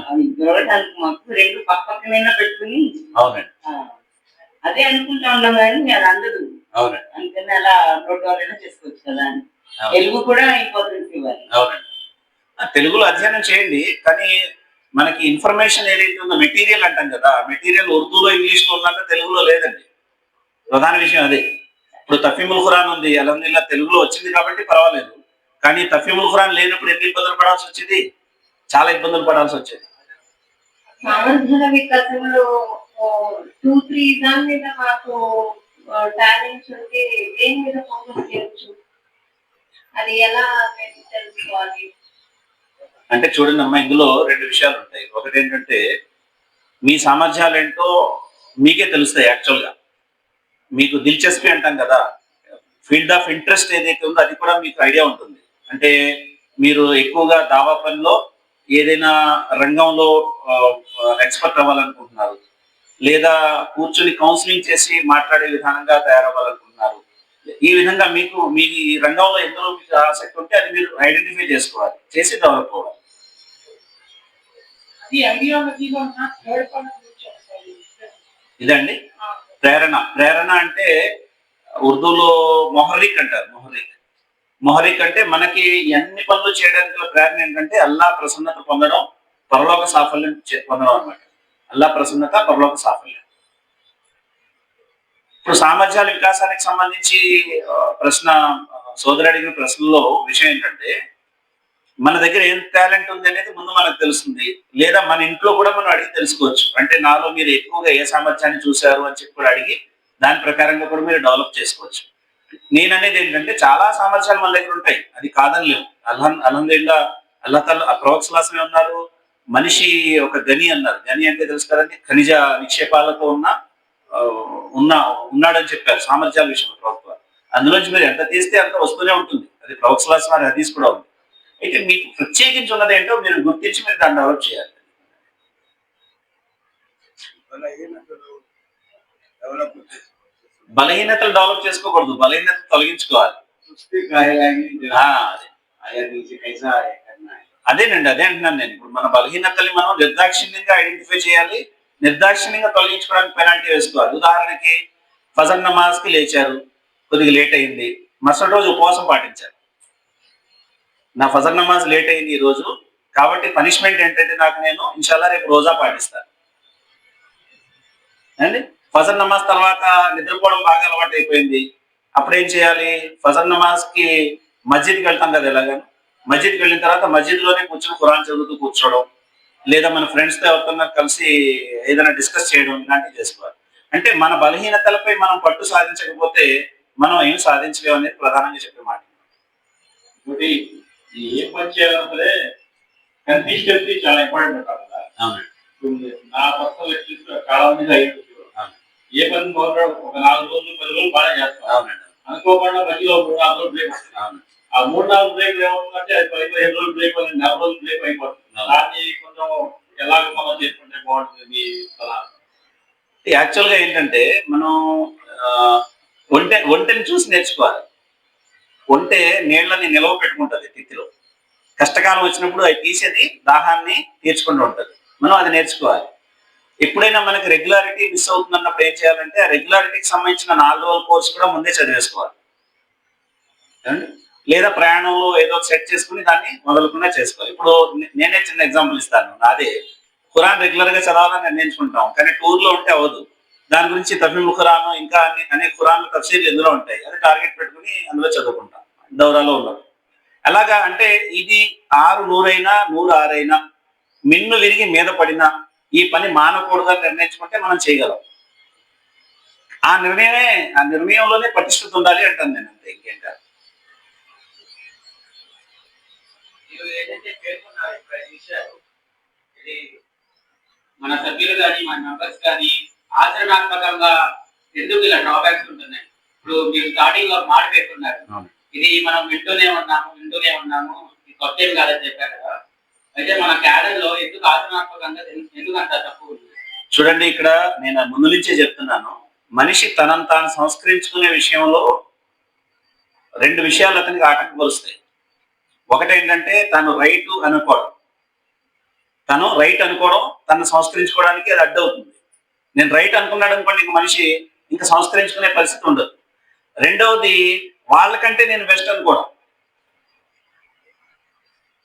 Speaker 2: అవి దొరకడానికి మాకు రెండు పక్కనైనా పెట్టుకుని అదే అనుకుంటా ఉన్నాం కానీ అది అందదు. అందుకని అలా రోడ్డు వాళ్ళైనా చేసుకోవచ్చు కదా అని తెలుగు కూడా ఇంపార్టెన్స్ ఇవ్వాలి.
Speaker 1: అవునండి, తెలుగులో అధ్యయనం చేయండి. కానీ మనకి ఇన్ఫర్మేషన్ ఏదైతే ఉందో మెటీరియల్ అంటాం కదా, మెటీరియల్ ఉర్దూలో ఇంగ్లీష్ లో ఉందంటే తెలుగులో లేదండి. ప్రధాన విషయం అదే. ఇప్పుడు తఫీముల్ ఖురాన్ ఉంది, అల్హమ్దులిల్లా తెలుగులో వచ్చింది కాబట్టి పర్వాలేదు. కానీ తఫీముల్ ఖురాన్ లేనప్పుడు ఎన్ని ఇబ్బందులు పడాల్సి వచ్చేది, చాలా ఇబ్బందులు పడాల్సి వచ్చేది.
Speaker 2: సామర్థ్య వికాసంలో 2-3 దాని మీద మాకు టాలెంట్స్ ఉంటే దేని మీద ఫోకస్ చేయొచ్చు, అది ఎలా తెలుసుకోవాలి
Speaker 1: అంటే చూడండి అమ్మా, ఇందులో రెండు విషయాలు ఉంటాయి. ఒకటి ఏంటంటే, మీ సామర్థ్యాలు ఏంటో మీకే తెలుస్తాయి. యాక్చువల్గా మీకు దిల్చస్పీ అంటాం కదా, ఫీల్డ్ ఆఫ్ ఇంట్రెస్ట్ ఏదైతే ఉందో అది కూడా మీకు ఐడియా ఉంటుంది. అంటే మీరు ఎక్కువగా దావా పనిలో ఏదైనా రంగంలో ఎక్స్పర్ట్ అవ్వాలనుకుంటున్నారు, లేదా కూర్చొని కౌన్సిలింగ్ చేసి మాట్లాడే విధానంగా తయారవ్వాలనుకుంటున్నారు? ఈ విధంగా మీకు మీ ఈ రంగంలో ఎందులో మీకు ఆసక్తి ఉంటే అది మీరు ఐడెంటిఫై చేసుకోవాలి, చేసి డెవలప్ అవ్వాలి. ఇదండి ప్రేరణ. ప్రేరణ అంటే ఉర్దూలో మొహర్రిక్ అంటారు. మొహర్రిక్. మొహర్రిక్ అంటే మనకి ఎన్ని పనులు చేయడానికి గల ప్రేరణ ఏంటంటే అల్లా ప్రసన్నత పొందడం, పరలోక సాఫల్యం పొందడం అన్నమాట. అల్లా ప్రసన్నత, పరలోక సాఫల్యం. ఇప్పుడు సామర్థ్యాల వికాసానికి సంబంధించి ప్రశ్న సోదరు అడిగిన ప్రశ్నలో విషయం ఏంటంటే మన దగ్గర ఏం టాలెంట్ ఉంది అనేది ముందు మనకు తెలుస్తుంది, లేదా మన ఇంట్లో కూడా మనం అడిగి తెలుసుకోవచ్చు. అంటే నాలో మీరు ఎక్కువగా ఏ సామర్థ్యాన్ని చూశారు అని చెప్పి కూడా అడిగి దాని ప్రకారంగా కూడా మీరు డెవలప్ చేసుకోవచ్చు. నేను అనేది ఏంటంటే చాలా సామర్థ్యాలు మన దగ్గర ఉంటాయి, అది కాదని లేవు. అల్హమ్దులిల్లా అల్లాహ్ తాలా ప్రవక్త సల్లల్లాహు అలైహి వసల్లం అన్నారు, మనిషి ఒక గని అన్నారు. గని అంటే తెలుసు కదండి, ఖనిజ నిక్షేపాలతో ఆ, ఉన్నాడని చెప్పారు సామర్థ్యాల విషయంలో ప్రవక్త వారు. అందులోంచి మీరు ఎంత తీస్తే అంత వస్తూనే ఉంటుంది. అది ప్రవక్త సల్లల్లాహు అలైహి వసల్లం హదీస్ కూడా ఉంది. అయితే మీకు ప్రత్యేకించి ఉన్నది ఏంటో మీరు గుర్తించి మీరు దాన్ని డెవలప్ చేయాలి. బలహీనతలు డెవలప్ చేసుకోకూడదు, బలహీనతలు తొలగించుకోవాలి. అదేనండి, అదే అంటున్నాను నేను. ఇప్పుడు మన బలహీనతల్ని మనం నిర్దాక్షిణ్యంగా ఐడెంటిఫై చేయాలి, నిర్దాక్షిణ్యంగా తొలగించుకోవడానికి పెనాల్టీ వేసుకోవాలి. ఉదాహరణకి ఫజర్ నమాజ్ కి లేచారు, కొద్దిగా లేట్ అయింది, మరుసటి రోజు ఉపవాసం పాటించారు. నా ఫజర్ నమాజ్ లేట్ అయింది ఈ రోజు, కాబట్టి పనిష్మెంట్ ఏంటంటే నాకు నేను ఇన్షాల్లా రేపు రోజా పాటిస్తాను అండి. ఫజర్ నమాజ్ తర్వాత నిద్రపోవడం బాగా అలవాటు అయిపోయింది, అప్పుడు ఏం చేయాలి? ఫజర్ నమాజ్ కి మస్జిద్కి వెళ్తాం కదా, ఎలాగని మస్జిద్కి వెళ్ళిన తర్వాత మస్జిద్ లోనే కూర్చొని ఖురాన్ చదువుతూ కూర్చోవడం, లేదా మన ఫ్రెండ్స్ తో ఎవరితో కలిసి ఏదైనా డిస్కస్ చేయడం, ఇలాంటివి చేసుకోవాలి. అంటే మన బలహీనతలపై మనం పట్టు సాధించకపోతే మనం ఏం సాధించలేము అనేది ప్రధానంగా చెప్పే మాట.
Speaker 3: ఇంకోటి ఏ పని చేయాలంటే కన్సిస్టెన్సీ చాలా ఇంపార్టెంట్ అంటారు కదా. నా పర్సనల్ ఎక్స్పీరియన్స్ చాలా మంది అయ్యింది. ఏ పని మొదలు ఒక 4 రోజులు 10 రోజులు బాగా చేస్తాం, అనుకోకుండా మధ్యలో 3-4 రోజులు బ్రేక్ వస్తుంది. ఆ 3-4 బ్రేక్ ఏమవుతుందంటే అది 10-15 రోజులు బ్రేక్, 4 రోజులు బ్రేక్ అయిపోతుంది. దాన్ని కొంచెం ఎలాగ మనం చేసుకుంటే బాగుంటుంది మీ సలహా?
Speaker 1: యాక్చువల్ గా ఏంటంటే మనం ఒంటెని చూసి నేర్చుకోవాలి. ఒంటె నీళ్ళని నిల్వ పెట్టుకుంటది తిత్తిలో, కష్టకాలం వచ్చినప్పుడు అది తీసేది దాహాన్ని తీర్చుకుంటూ ఉంటది. మనం అది నేర్చుకోవాలి. ఎప్పుడైనా మనకి రెగ్యులారిటీ మిస్ అవుతుంది అన్నప్పుడు ఏం చేయాలంటే ఆ రెగ్యులారిటీకి సంబంధించిన 4 రోజుల కోర్స్ కూడా ముందే చదివేసుకోవాలి. లేదా ప్రయాణంలో ఏదో సెట్ చేసుకుని దాన్ని మొదలకుండా చేసుకోవాలి. ఇప్పుడు నేనే చిన్న ఎగ్జాంపుల్ ఇస్తాను. నాదే ఖురాన్ రెగ్యులర్ గా చదవాలని నిర్ణయించుకుంటాం, కానీ టూర్ లో ఉంటే అవ్వదు. దాని గురించి తఫీముల్ ఖురాన్ ఇంకా అనేక ఖురాన్ తఫ్సీర్లు ఎందులో ఉంటాయి, అది టార్గెట్ పెట్టుకుని అందులో చదువుకుంటాం దౌరాలో ఉన్నది. అలాగా అంటే ఇది 6-100 అయినా 100-6 అయినా మిన్ను విరిగి మీద పడినా ఈ పని మానకూడదని నిర్ణయించుకుంటే మనం చేయగలం. ఆ నిర్ణయంలోనే పటిష్టత ఉండాలి అంటాను నేను, అంతే, ఇంకేం కాదు.
Speaker 3: ఏదైతే పేర్కొన్నారు ఇది మన సభ్యులు కానీ మన మెంబర్స్ కానీ ఆచరణాత్మకంగా ఎందుకు ఇలా డ్రాబ్యాక్స్ ఉంటున్నాయి? ఇప్పుడు మీరు స్టార్టింగ్ లో మాట పేర్కొన్నారు, ఇది మనం వింటూనే ఉన్నాము ఇది కొత్త ఏం కాదని చెప్పారు కదా. అయితే మన క్యాడర్ లో ఎందుకు ఆచరణాత్మకంగా ఎందుకు అంత తక్కువ ఉంది?
Speaker 1: చూడండి, ఇక్కడ నేను ముందు నుంచే చెప్తున్నాను, మనిషి తనను తాను సంస్కరించుకునే విషయంలో 2 విషయాలు అతనికి ఆటంకపరుస్తాయి. ఒకటేంటంటే తను రైట్ అనుకోవడం, తను సంస్కరించుకోవడానికి అది అడ్డవుతుంది. నేను రైట్ అనుకున్నాడు అనుకోండి, ఇంక మనిషి ఇంకా సంస్కరించుకునే పరిస్థితి ఉండదు. రెండవది వాళ్ళకంటే నేను బెస్ట్ అనుకోవడం.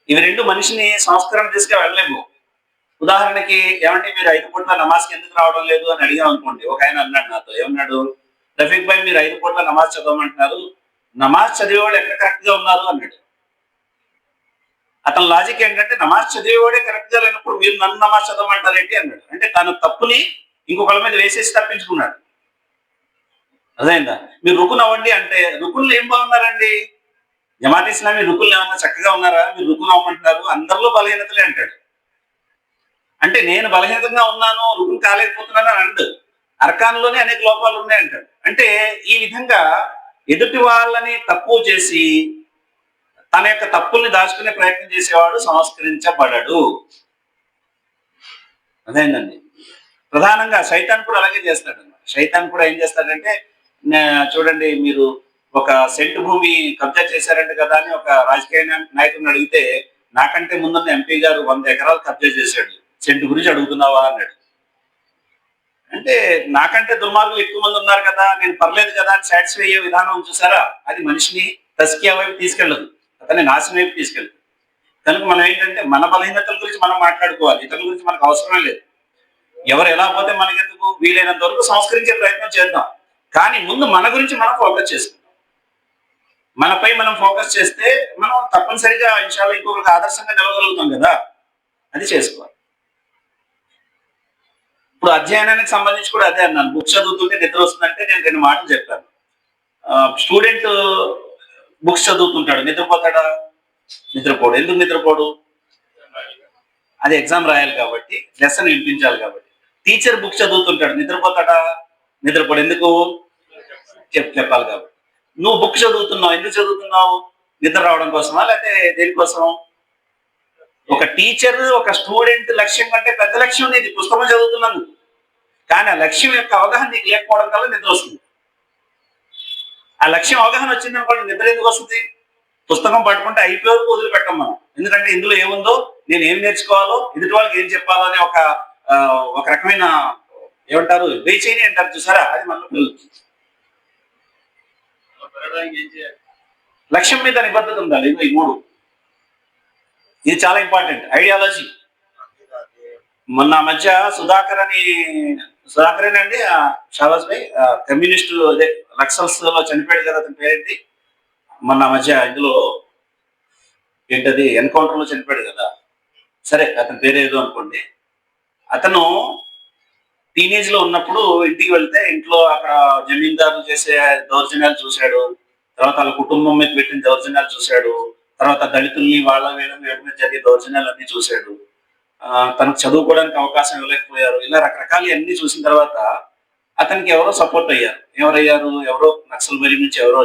Speaker 1: ఇవి 2 మనిషిని సంస్కరణ తీసుకు వెళ్ళలేము. ఉదాహరణకి ఏమంటే మీరు 5 పూట్ల నమాజ్కి ఎందుకు రావడం లేదు అని అడిగాం అనుకోండి. ఒక ఆయన అన్నాడు నాతో, ఏమన్నాడు, రఫీక్ భాయ్ మీరు 5 పూట్ల నమాజ్ చదవమంటున్నారు, నమాజ్ చదివేవాడు ఎక్కడ కరెక్ట్ గా ఉన్నారు అన్నాడు. అతని లాజిక్ ఏంటంటే నమాజ్ చదివేవాడే కరెక్ట్ గా లేనప్పుడు మీరు నన్ను నమాజ్ చదవమంటారేంటి అన్నాడు. అంటే తన తప్పుని ఇంకొకళ్ళ మీద వేసేసి తప్పించుకున్నాడు. అదేందా, మీరు రుకున్ అవ్వండి అంటే రుకున్లు ఏం బాగున్నారండి, జమాత్ ఇస్లామీ రుకున్లు ఏమన్నా చక్కగా ఉన్నారా, మీరు రుకున్ అవ్వమంటున్నారు, అందరిలో బలహీనతలే అంటాడు. అంటే నేను బలహీనంగా ఉన్నాను, రుకున్ కాలేకపోతున్నాను అని అండు, అర్కాన్లోనే అనేక లోపాలు ఉన్నాయి అంటాడు. అంటే ఈ విధంగా ఎదుటి వాళ్ళని తక్కువ చేసి తన యొక్క తప్పుల్ని దాచుకునే ప్రయత్నం చేసేవాడు సంస్కరించబడడు. అదేందండి. ప్రధానంగా శైతాన్ కూడా అలాగే చేస్తాడు. శైతాన్ కూడా ఏం చేస్తాడంటే చూడండి, మీరు ఒక సెంటు భూమి కబ్జా చేశారంట కదా అని ఒక రాజకీయ నాయకుడిని అడిగితే, నాకంటే ముందున్న ఎంపీ గారు 100 ఎకరాలు కబ్జా చేశాడు, సెంటు గురించి అడుగుతున్నావా అన్నాడు. అంటే నాకంటే దుర్మార్గులు ఎక్కువ మంది ఉన్నారు కదా, నేను పర్లేదు కదా అని సాటిస్ఫై అయ్యే విధానం చూసారా, అది మనిషిని తస్కియా వైపు తీసుకెళ్ళదు, అతన్ని నాశనం వైపు తీసుకెళ్ళదు. కనుక మనం ఏంటంటే మన బలహీనతల గురించి మనం మాట్లాడుకోవాలి, ఇతరుల గురించి మనకు అవసరం లేదు. ఎవరు ఎలా పోతే మనకెందుకు, వీలైనంత వరకు సంస్కరించే ప్రయత్నం చేద్దాం. కానీ ముందు మన గురించి మనం ఫోకస్ చేసుకుందాం. మనపై మనం ఫోకస్ చేస్తే మనం తప్పనిసరిగా ఇన్షాల్లా ఇంకొకరికి ఆదర్శంగా నిలవగలుగుతాం కదా, అది చేసుకోవాలి. ఇప్పుడు అధ్యయనానికి సంబంధించి కూడా అదే అన్నాను. బుక్స్ చదువుతుంటే నిద్ర వస్తుందంటే నేను 2 మాటలు చెప్పాను. స్టూడెంట్ బుక్స్ చదువుతుంటాడు, నిద్రపోతాడా? నిద్రపోడు. ఎందుకు నిద్రపోడు? అది ఎగ్జామ్ రాయాలి కాబట్టి, లెసన్ వినిపించాలి కాబట్టి. టీచర్ బుక్స్ చదువుతుంటాడు, నిద్రపోతాడా? నిద్రపోడు. ఎందుకు? చెప్పాలి కాబట్టి. నువ్వు బుక్ చదువుతున్నావు, ఎందుకు చదువుతున్నావు? నిద్ర రావడం కోసమా, లేకపోతే దేనికోసం? ఒక టీచర్ ఒక స్టూడెంట్ లక్ష్యం కంటే పెద్ద లక్ష్యం ఉంది, ఇది పుస్తకం చదువుతున్నాను. కానీ ఆ లక్ష్యం యొక్క అవగాహన నీకు లేకపోవడం వల్ల నిద్ర వస్తుంది. ఆ లక్ష్యం అవగాహన వచ్చింది అనుకోండి, నిద్ర ఎందుకు వస్తుంది? పుస్తకం పట్టుకుంటే అయిపోయే వరకు వదిలిపెట్టం మనం. ఎందుకంటే ఇందులో ఏముందో, నేను ఏం నేర్చుకోవాలో, ఎదుటి వాళ్ళకి ఏం చెప్పాలో అనే ఒక రకమైన ఏమంటారు, బేచైని అంటారు చూసారా, అది మనలో పెరుగుతుంది. లక్ష్యం మీద నిబద్ధత ఉండాలి. ఈ 3 ఇది చాలా ఇంపార్టెంట్. ఐడియాలజీ. మొన్న మధ్య సుధాకర్ అండి, షాబాజ్ భాయ్, కమ్యూనిస్టు అదే నక్సల్స్ లో చనిపోయాడు కదా, అతని పేరేంటి? మొన్న మధ్య ఇందులో ఏంటది, ఎన్కౌంటర్ లో చనిపోయాడు కదా, సరే అతని పేరేదో అనుకోండి. అతను టీనేజ్ లో ఉన్నప్పుడు ఇంటికి వెళ్తే ఇంట్లో అక్కడ జమీందారులు చేసే దౌర్జన్యాలు చూశాడు, తర్వాత వాళ్ళ కుటుంబం మీద పెట్టిన దౌర్జన్యాలు చూశాడు, తర్వాత దళితుల్ని వాళ్ళ వీళ్ళ మీద జరిగే దౌర్జన్యాలు అన్ని చూశాడు. తనకు చదువుకోవడానికి అవకాశం ఇవ్వలేకపోయారు. ఇలా రకరకాలు అన్ని చూసిన తర్వాత అతనికి ఎవరో సపోర్ట్ అయ్యారు. ఎవరో నక్సల్ బరి నుంచి ఎవరో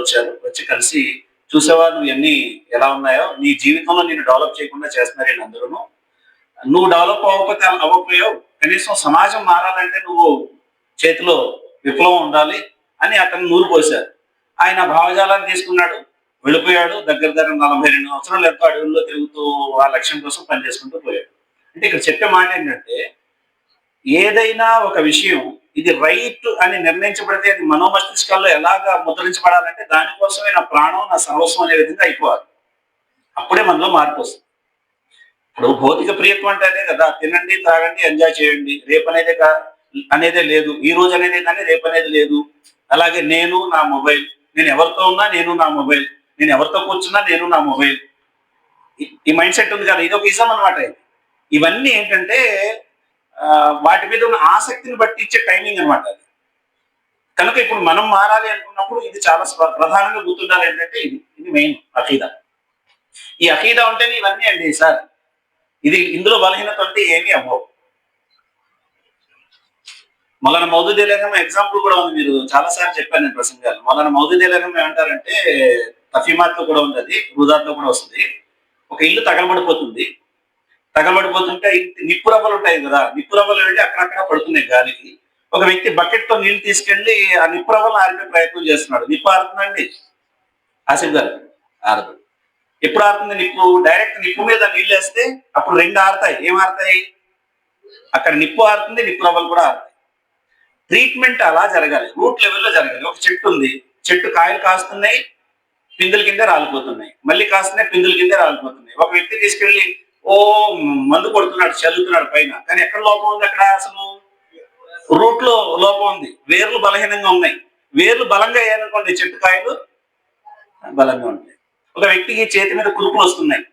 Speaker 1: వచ్చి కలిసి, చూసావా నువ్వు ఇవన్నీ ఎలా ఉన్నాయో, నీ జీవితంలో నేను డెవలప్ చేయకుండా చేస్తున్నారు వీళ్ళందరూ, నువ్వు డెవలప్ అవ్వకపోయావు, కనీసం సమాజం మారాలంటే నువ్వు చేతిలో విప్లవం ఉండాలి అని అతను నూరు పోశారు. ఆయన భావజాలాన్ని తీసుకున్నాడు, వెళ్ళిపోయాడు. దగ్గర 42 సంవత్సరాలు ఎంతో అడవుల్లో తిరుగుతూ ఆ లక్ష్యం కోసం పనిచేసుకుంటూ పోయాడు. అంటే ఇక్కడ చెప్పే మాట ఏంటంటే, ఏదైనా ఒక విషయం ఇది రైట్ అని నిర్ణయించబడితే అది మనోమస్తిష్కాల్లో ఎలాగా ముద్రించబడాలంటే, దానికోసమే నా ప్రాణం, నా సర్వస్వం అనే విధంగా అయిపోవాలి. అప్పుడే మనలో మార్పు వస్తుంది. ఇప్పుడు భౌతిక ప్రియత్వం అంటే అదే కదా, తినండి, తాగండి, ఎంజాయ్ చేయండి, రేపు అనేదే లేదు, ఈ రోజు అనేది కానీ రేపు అనేది లేదు. అలాగే నేను నా మొబైల్, నేను ఎవరితో ఉన్నా నేను నా మొబైల్, నేను ఎవరితో కూర్చున్నా నేను నా మొబైల్, ఈ మైండ్ సెట్ ఉంది కదా, ఇది ఒక ఇజం అనమాట. ఇవన్నీ ఏంటంటే వాటి మీద ఉన్న ఆసక్తిని బట్టి ఇచ్చే టైమింగ్ అనమాట అది. కనుక ఇప్పుడు మనం మారాలి అనుకున్నప్పుడు ఇది చాలా ప్రధానంగా గుర్తుండాలి. ఏంటంటే ఇది మెయిన్ అఖీదా. ఈ అఖీదా ఉంటేనే ఇవన్నీ అండి సార్. ఇందులో బలహీనత అంటే ఏమీ అవ్వవు. మౌలానా మౌదూద్ అలీ ఎగ్జాంపుల్ కూడా ఉంది, మీరు చాలా సార్లు చెప్పాను నేను ప్రసంగాలు. మౌలానా మౌదూద్ అలీ ఏమంటారంటే, తఫీమాత్ లో కూడా ఉంది, అది రుదాత్ లో కూడా వస్తుంది. ఒక ఇల్లు తగలబడిపోతుంటే నిప్పు రవ్వలు ఉంటాయి కదా, నిప్పు రవ్వలు వెళ్ళి అక్కడక్కడ పడుతున్నాయి గాలికి. ఒక వ్యక్తి బకెట్ తో నీళ్లు తీసుకెళ్లి ఆ నిప్పు రవ్వలను ఆరిపే ప్రయత్నం చేస్తున్నాడు. నిప్పు ఆరుతుందండి ఆసిఫ్ గారు? ఆరదు. ఎప్పుడు ఆరుతుంది నిప్పు? డైరెక్ట్ నిప్పు మీద నీళ్ళు వేస్తే అప్పుడు 2 ఆరుతాయి. ఏం ఆరుతాయి? అక్కడ నిప్పు ఆరుతుంది, నిప్పు రవ్వలు కూడా ఆరుతాయి. ట్రీట్మెంట్ అలా జరగాలి, రూట్ లెవెల్లో జరగాలి. ఒక చెట్టు ఉంది, చెట్టు కాయలు కాస్తున్నాయి, పిందుల కింద రాలిపోతున్నాయి, మళ్ళీ కాస్తున్నాయి, పిందుల కింద రాలిపోతున్నాయి. ఒక వ్యక్తి తీసుకెళ్లి మందు కొడుతున్నాడు, చల్లుతున్నాడు పైన, కానీ ఎక్కడ లోపం ఉంది? అక్కడ అసలు రూట్ లో లోపం ఉంది. వేర్లు బలహీనంగా ఉన్నాయి. వేర్లు బలంగా అయ్యాయనుకోండి, చెట్టు కాయలు బలంగా ఉంటాయి. ఒక వ్యక్తికి చేతి మీద కురుపులు వస్తున్నాయి,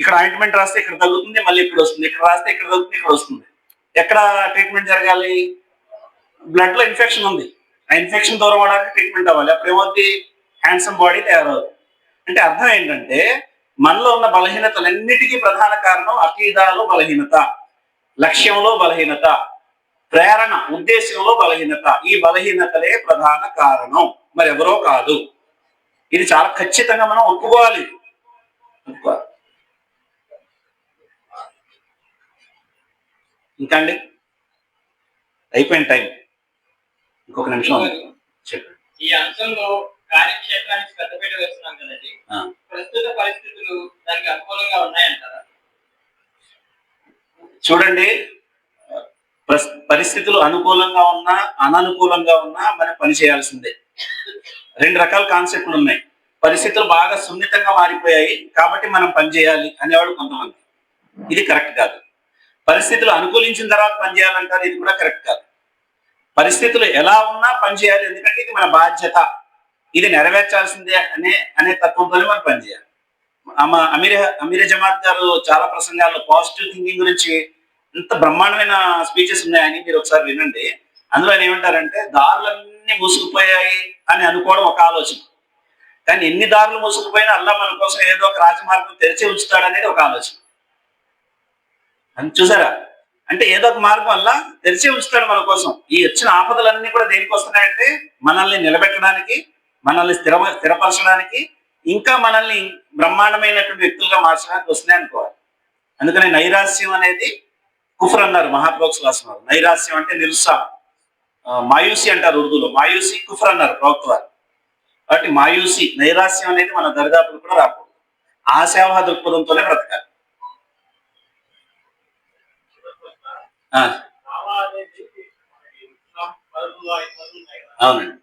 Speaker 1: ఇక్కడ ఆయింట్మెంట్ రాస్తే ఇక్కడ తగ్గుతుంది, మళ్ళీ ఇక్కడ వస్తుంది, ఇక్కడ రాస్తే ఇక్కడ తగ్గుతుంది, ఇక్కడ వస్తుంది. ఎక్కడ ట్రీట్మెంట్ జరగాలి? బ్లడ్ లో ఇన్ఫెక్షన్ ఉంది, ఆ ఇన్ఫెక్షన్ దూరం అవడానికి ట్రీట్మెంట్ అవ్వాలి. అప్పుడు ఏమవుతుంది? హ్యాండ్సమ్ బాడీ తయారవుతుంది. అంటే అర్థం ఏంటంటే, మనలో ఉన్న బలహీనతలన్నిటికీ ప్రధాన కారణం అకీదాలో బలహీనత, లక్ష్యంలో బలహీనత, ప్రేరణ ఉద్దేశంలో బలహీనత. ఈ బలహీనతలే ప్రధాన కారణం, మరి ఎవరో కాదు. ఇది చాలా ఖచ్చితంగా మనం ఒప్పుకోవాలి. ఇంకా అండి అయిపోయిన టైం, ఇంకొక నిమిషం ఉంది. చెప్పండి.
Speaker 4: ఈ అంశంలో కార్యక్షేత్రానికి పెద్దపీట వేస్తున్నాం కదండి, ప్రస్తుత పరిస్థితులు దానికి అనుకూలంగా ఉన్నాయంటారా?
Speaker 1: చూడండి, పరిస్థితులు అనుకూలంగా ఉన్నా అననుకూలంగా ఉన్నా మనం పని చేయాల్సిందే. రెండు రకాల కాన్సెప్ట్లు ఉన్నాయి. పరిస్థితులు బాగా సున్నితంగా మారిపోయాయి కాబట్టి మనం పని చేయాలి అనేవాడు కొంతమంది. ఇది కరెక్ట్ కాదు. పరిస్థితులు అనుకూలించిన తర్వాత పని చేయాలంటారు, ఇది కూడా కరెక్ట్ కాదు. పరిస్థితులు ఎలా ఉన్నా పని చేయాలి, ఎందుకంటే ఇది మన బాధ్యత, ఇది నెరవేర్చాల్సిందే అనే తత్వంతోనే మనం పనిచేయాలి. అమీర్ జమాత్ గారు చాలా ప్రసంగాల్లో పాజిటివ్ థింకింగ్ గురించి ఇంత బ్రహ్మాండమైన స్పీచెస్ ఉన్నాయని మీరు ఒకసారి వినండి. అందులో ఆయన ఏమంటారంటే, దారులన్నీ మూసుకుపోయాయి అని అనుకోవడం ఒక ఆలోచన, కానీ ఎన్ని దారులు మూసుకుపోయినా అల్లా మన కోసం ఏదో ఒక రాజమార్గం తెరిచి ఉంచుతాడు అనేది ఒక ఆలోచన. అని చూసారా, అంటే ఏదో ఒక మార్గం వల్ల తెరిచి ఉంచుతాడు మన కోసం. ఈ వచ్చిన ఆపదలన్నీ కూడా దేనికి వస్తున్నాయంటే మనల్ని నిలబెట్టడానికి, మనల్ని స్థిరపరచడానికి, ఇంకా మనల్ని బ్రహ్మాండమైనటువంటి వ్యక్తులుగా మార్చడానికి వస్తున్నాయి అనుకోవాలి. అందుకని నైరాస్యం అనేది కుఫర్ అన్నారు మహాప్రవక్త సల్లల్లాహు అలైహి వసల్లం. నైరాస్యం అంటే నిరుత్సాహం, మాయూసి అంటారు ఉర్దూలో, మాయూసి కుఫర్ అన్నారు ప్రవక్త వారు. కాబట్టి మాయూసి, నైరాస్యం అనేది మన దరిదాపులు కూడా రాకూడదు. ఆశావహ దృక్పథంతోనే బ్రతకాలి. అవునండి,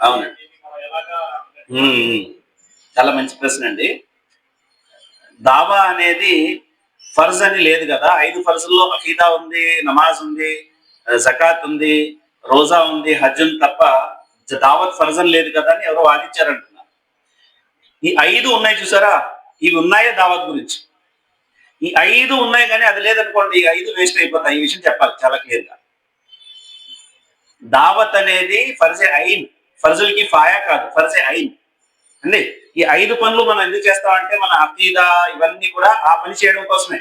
Speaker 1: అవునండి. చాలా మంచి ప్రశ్న అండి. దావా అనేది ఫర్జ్ అని లేదు కదా. 5 ఫర్జుల్లో అకీదా ఉంది, నమాజ్ ఉంది, జకాత్ ఉంది, రోజా ఉంది, హజ్ ఉంది తప్ప దావత్ ఫర్జ్ అని లేదు కదా అని ఎవరో వాదించారంటున్నారు. ఈ 5 ఉన్నాయి చూసారా, ఇవి ఉన్నాయే దావత్ గురించి. ఈ 5 ఉన్నాయి కానీ అది లేదనుకోండి, ఈ 5 వేస్ట్ అయిపోతాయి. ఈ విషయం చెప్పాలి చాలా క్లియర్ గా. దావత్ అనేది ఫర్జే ఐన్, ఫర్జుల్ కి ఫాయా కాదు, ఫర్జే ఐన్ అండి. ఈ 5 పనులు మనం ఎందుకు చేస్తామంటే మన అకీదా ఇవన్నీ కూడా ఆ పని చేయడం కోసమే.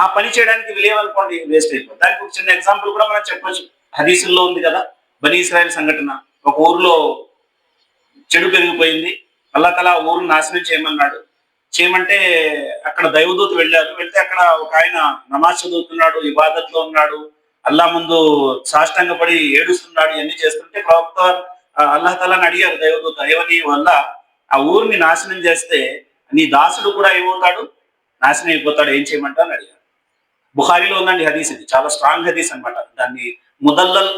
Speaker 1: ఆ పని చేయడానికి విలేవనుకోండి వేస్ట్ అయిపోతుంది. దానికి ఒక చిన్న ఎగ్జాంపుల్ కూడా మనం చెప్పొచ్చు. హదీసుల్లో ఉంది కదా, బనీ ఇస్రాయిల్ సంఘటన. ఒక ఊర్లో చెడు పెరిగిపోయింది, అల్లాహ్ తఆలా ఊరుని నాశనం చేయమన్నాడు. చేయమంటే అక్కడ దైవదూత వెళ్ళారు. వెళ్తే అక్కడ ఒక ఆయన నమాజ్ చదువుతున్నాడు, ఇబాదత్లో ఉన్నాడు, అల్లా ముందు సాష్టాంగపడి ఏడుస్తున్నాడు. ఇవన్నీ చేస్తుంటే ప్రవక్త అల్లాహ్ తఆలాని అడిగారు దైవదూత, ఏమని, వల్ల ఆ ఊరిని నాశనం చేస్తే నీ దాసుడు కూడా ఏమవుతాడు, నాశనం అయిపోతాడు, ఏం చేయమంటావు అని అడిగారు. బుఖారీలో ఉందండి హదీస్, ఇది చాలా స్ట్రాంగ్ హదీస్ అన్నమాట. దాన్ని ముదల్లల్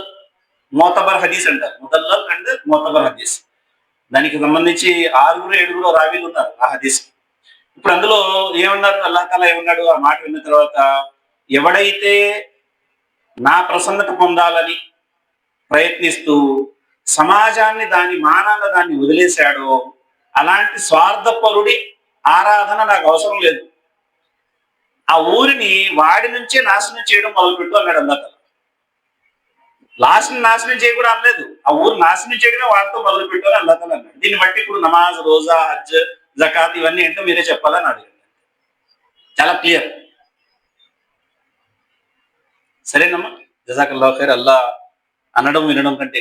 Speaker 1: మోతబర్ హదీస్ అంటారు. ముదల్లల్ అండ్ మోతబర్ హదీస్. దానికి సంబంధించి 6-7 రావీలు ఉన్నారు ఆ హదీస్. ఇప్పుడు అందులో ఏమన్నారు, అల్లాహ్ తఆలా ఏమన్నాడు, ఆ మాట విన్న తర్వాత, ఎవడైతే నా ప్రసన్నత పొందాలని ప్రయత్నిస్తూ సమాజాన్ని దాని మానాన దాన్ని వదిలేశాడో అలాంటి స్వార్థపరుడి ఆరాధన నాకు అవసరం లేదు. ఆ ఊరిని వాడి నుంచే నాశనం చేయడం మొదలుపెట్టు అన్నాడు అల్లాహ్ తఆలా. లాస్ట్ నాశనం చేయకూడదు అనలేదు, ఆ ఊరు నాశనం చేయడమే వాడితో మొదలుపెట్టు అని అల్లాహ్ తఆలా అన్నాడు. దీన్ని బట్టి ఇప్పుడు నమాజ్, రోజా, హజ్, జకాత్ ఇవన్నీ ఏంటో మీరే చెప్పాలని అడిగాడు. చాలా క్లియర్. సరేనమ్మా, జజాకల్లాహు ఖైర్. అల్లాహ్ అనడం వినడం కంటే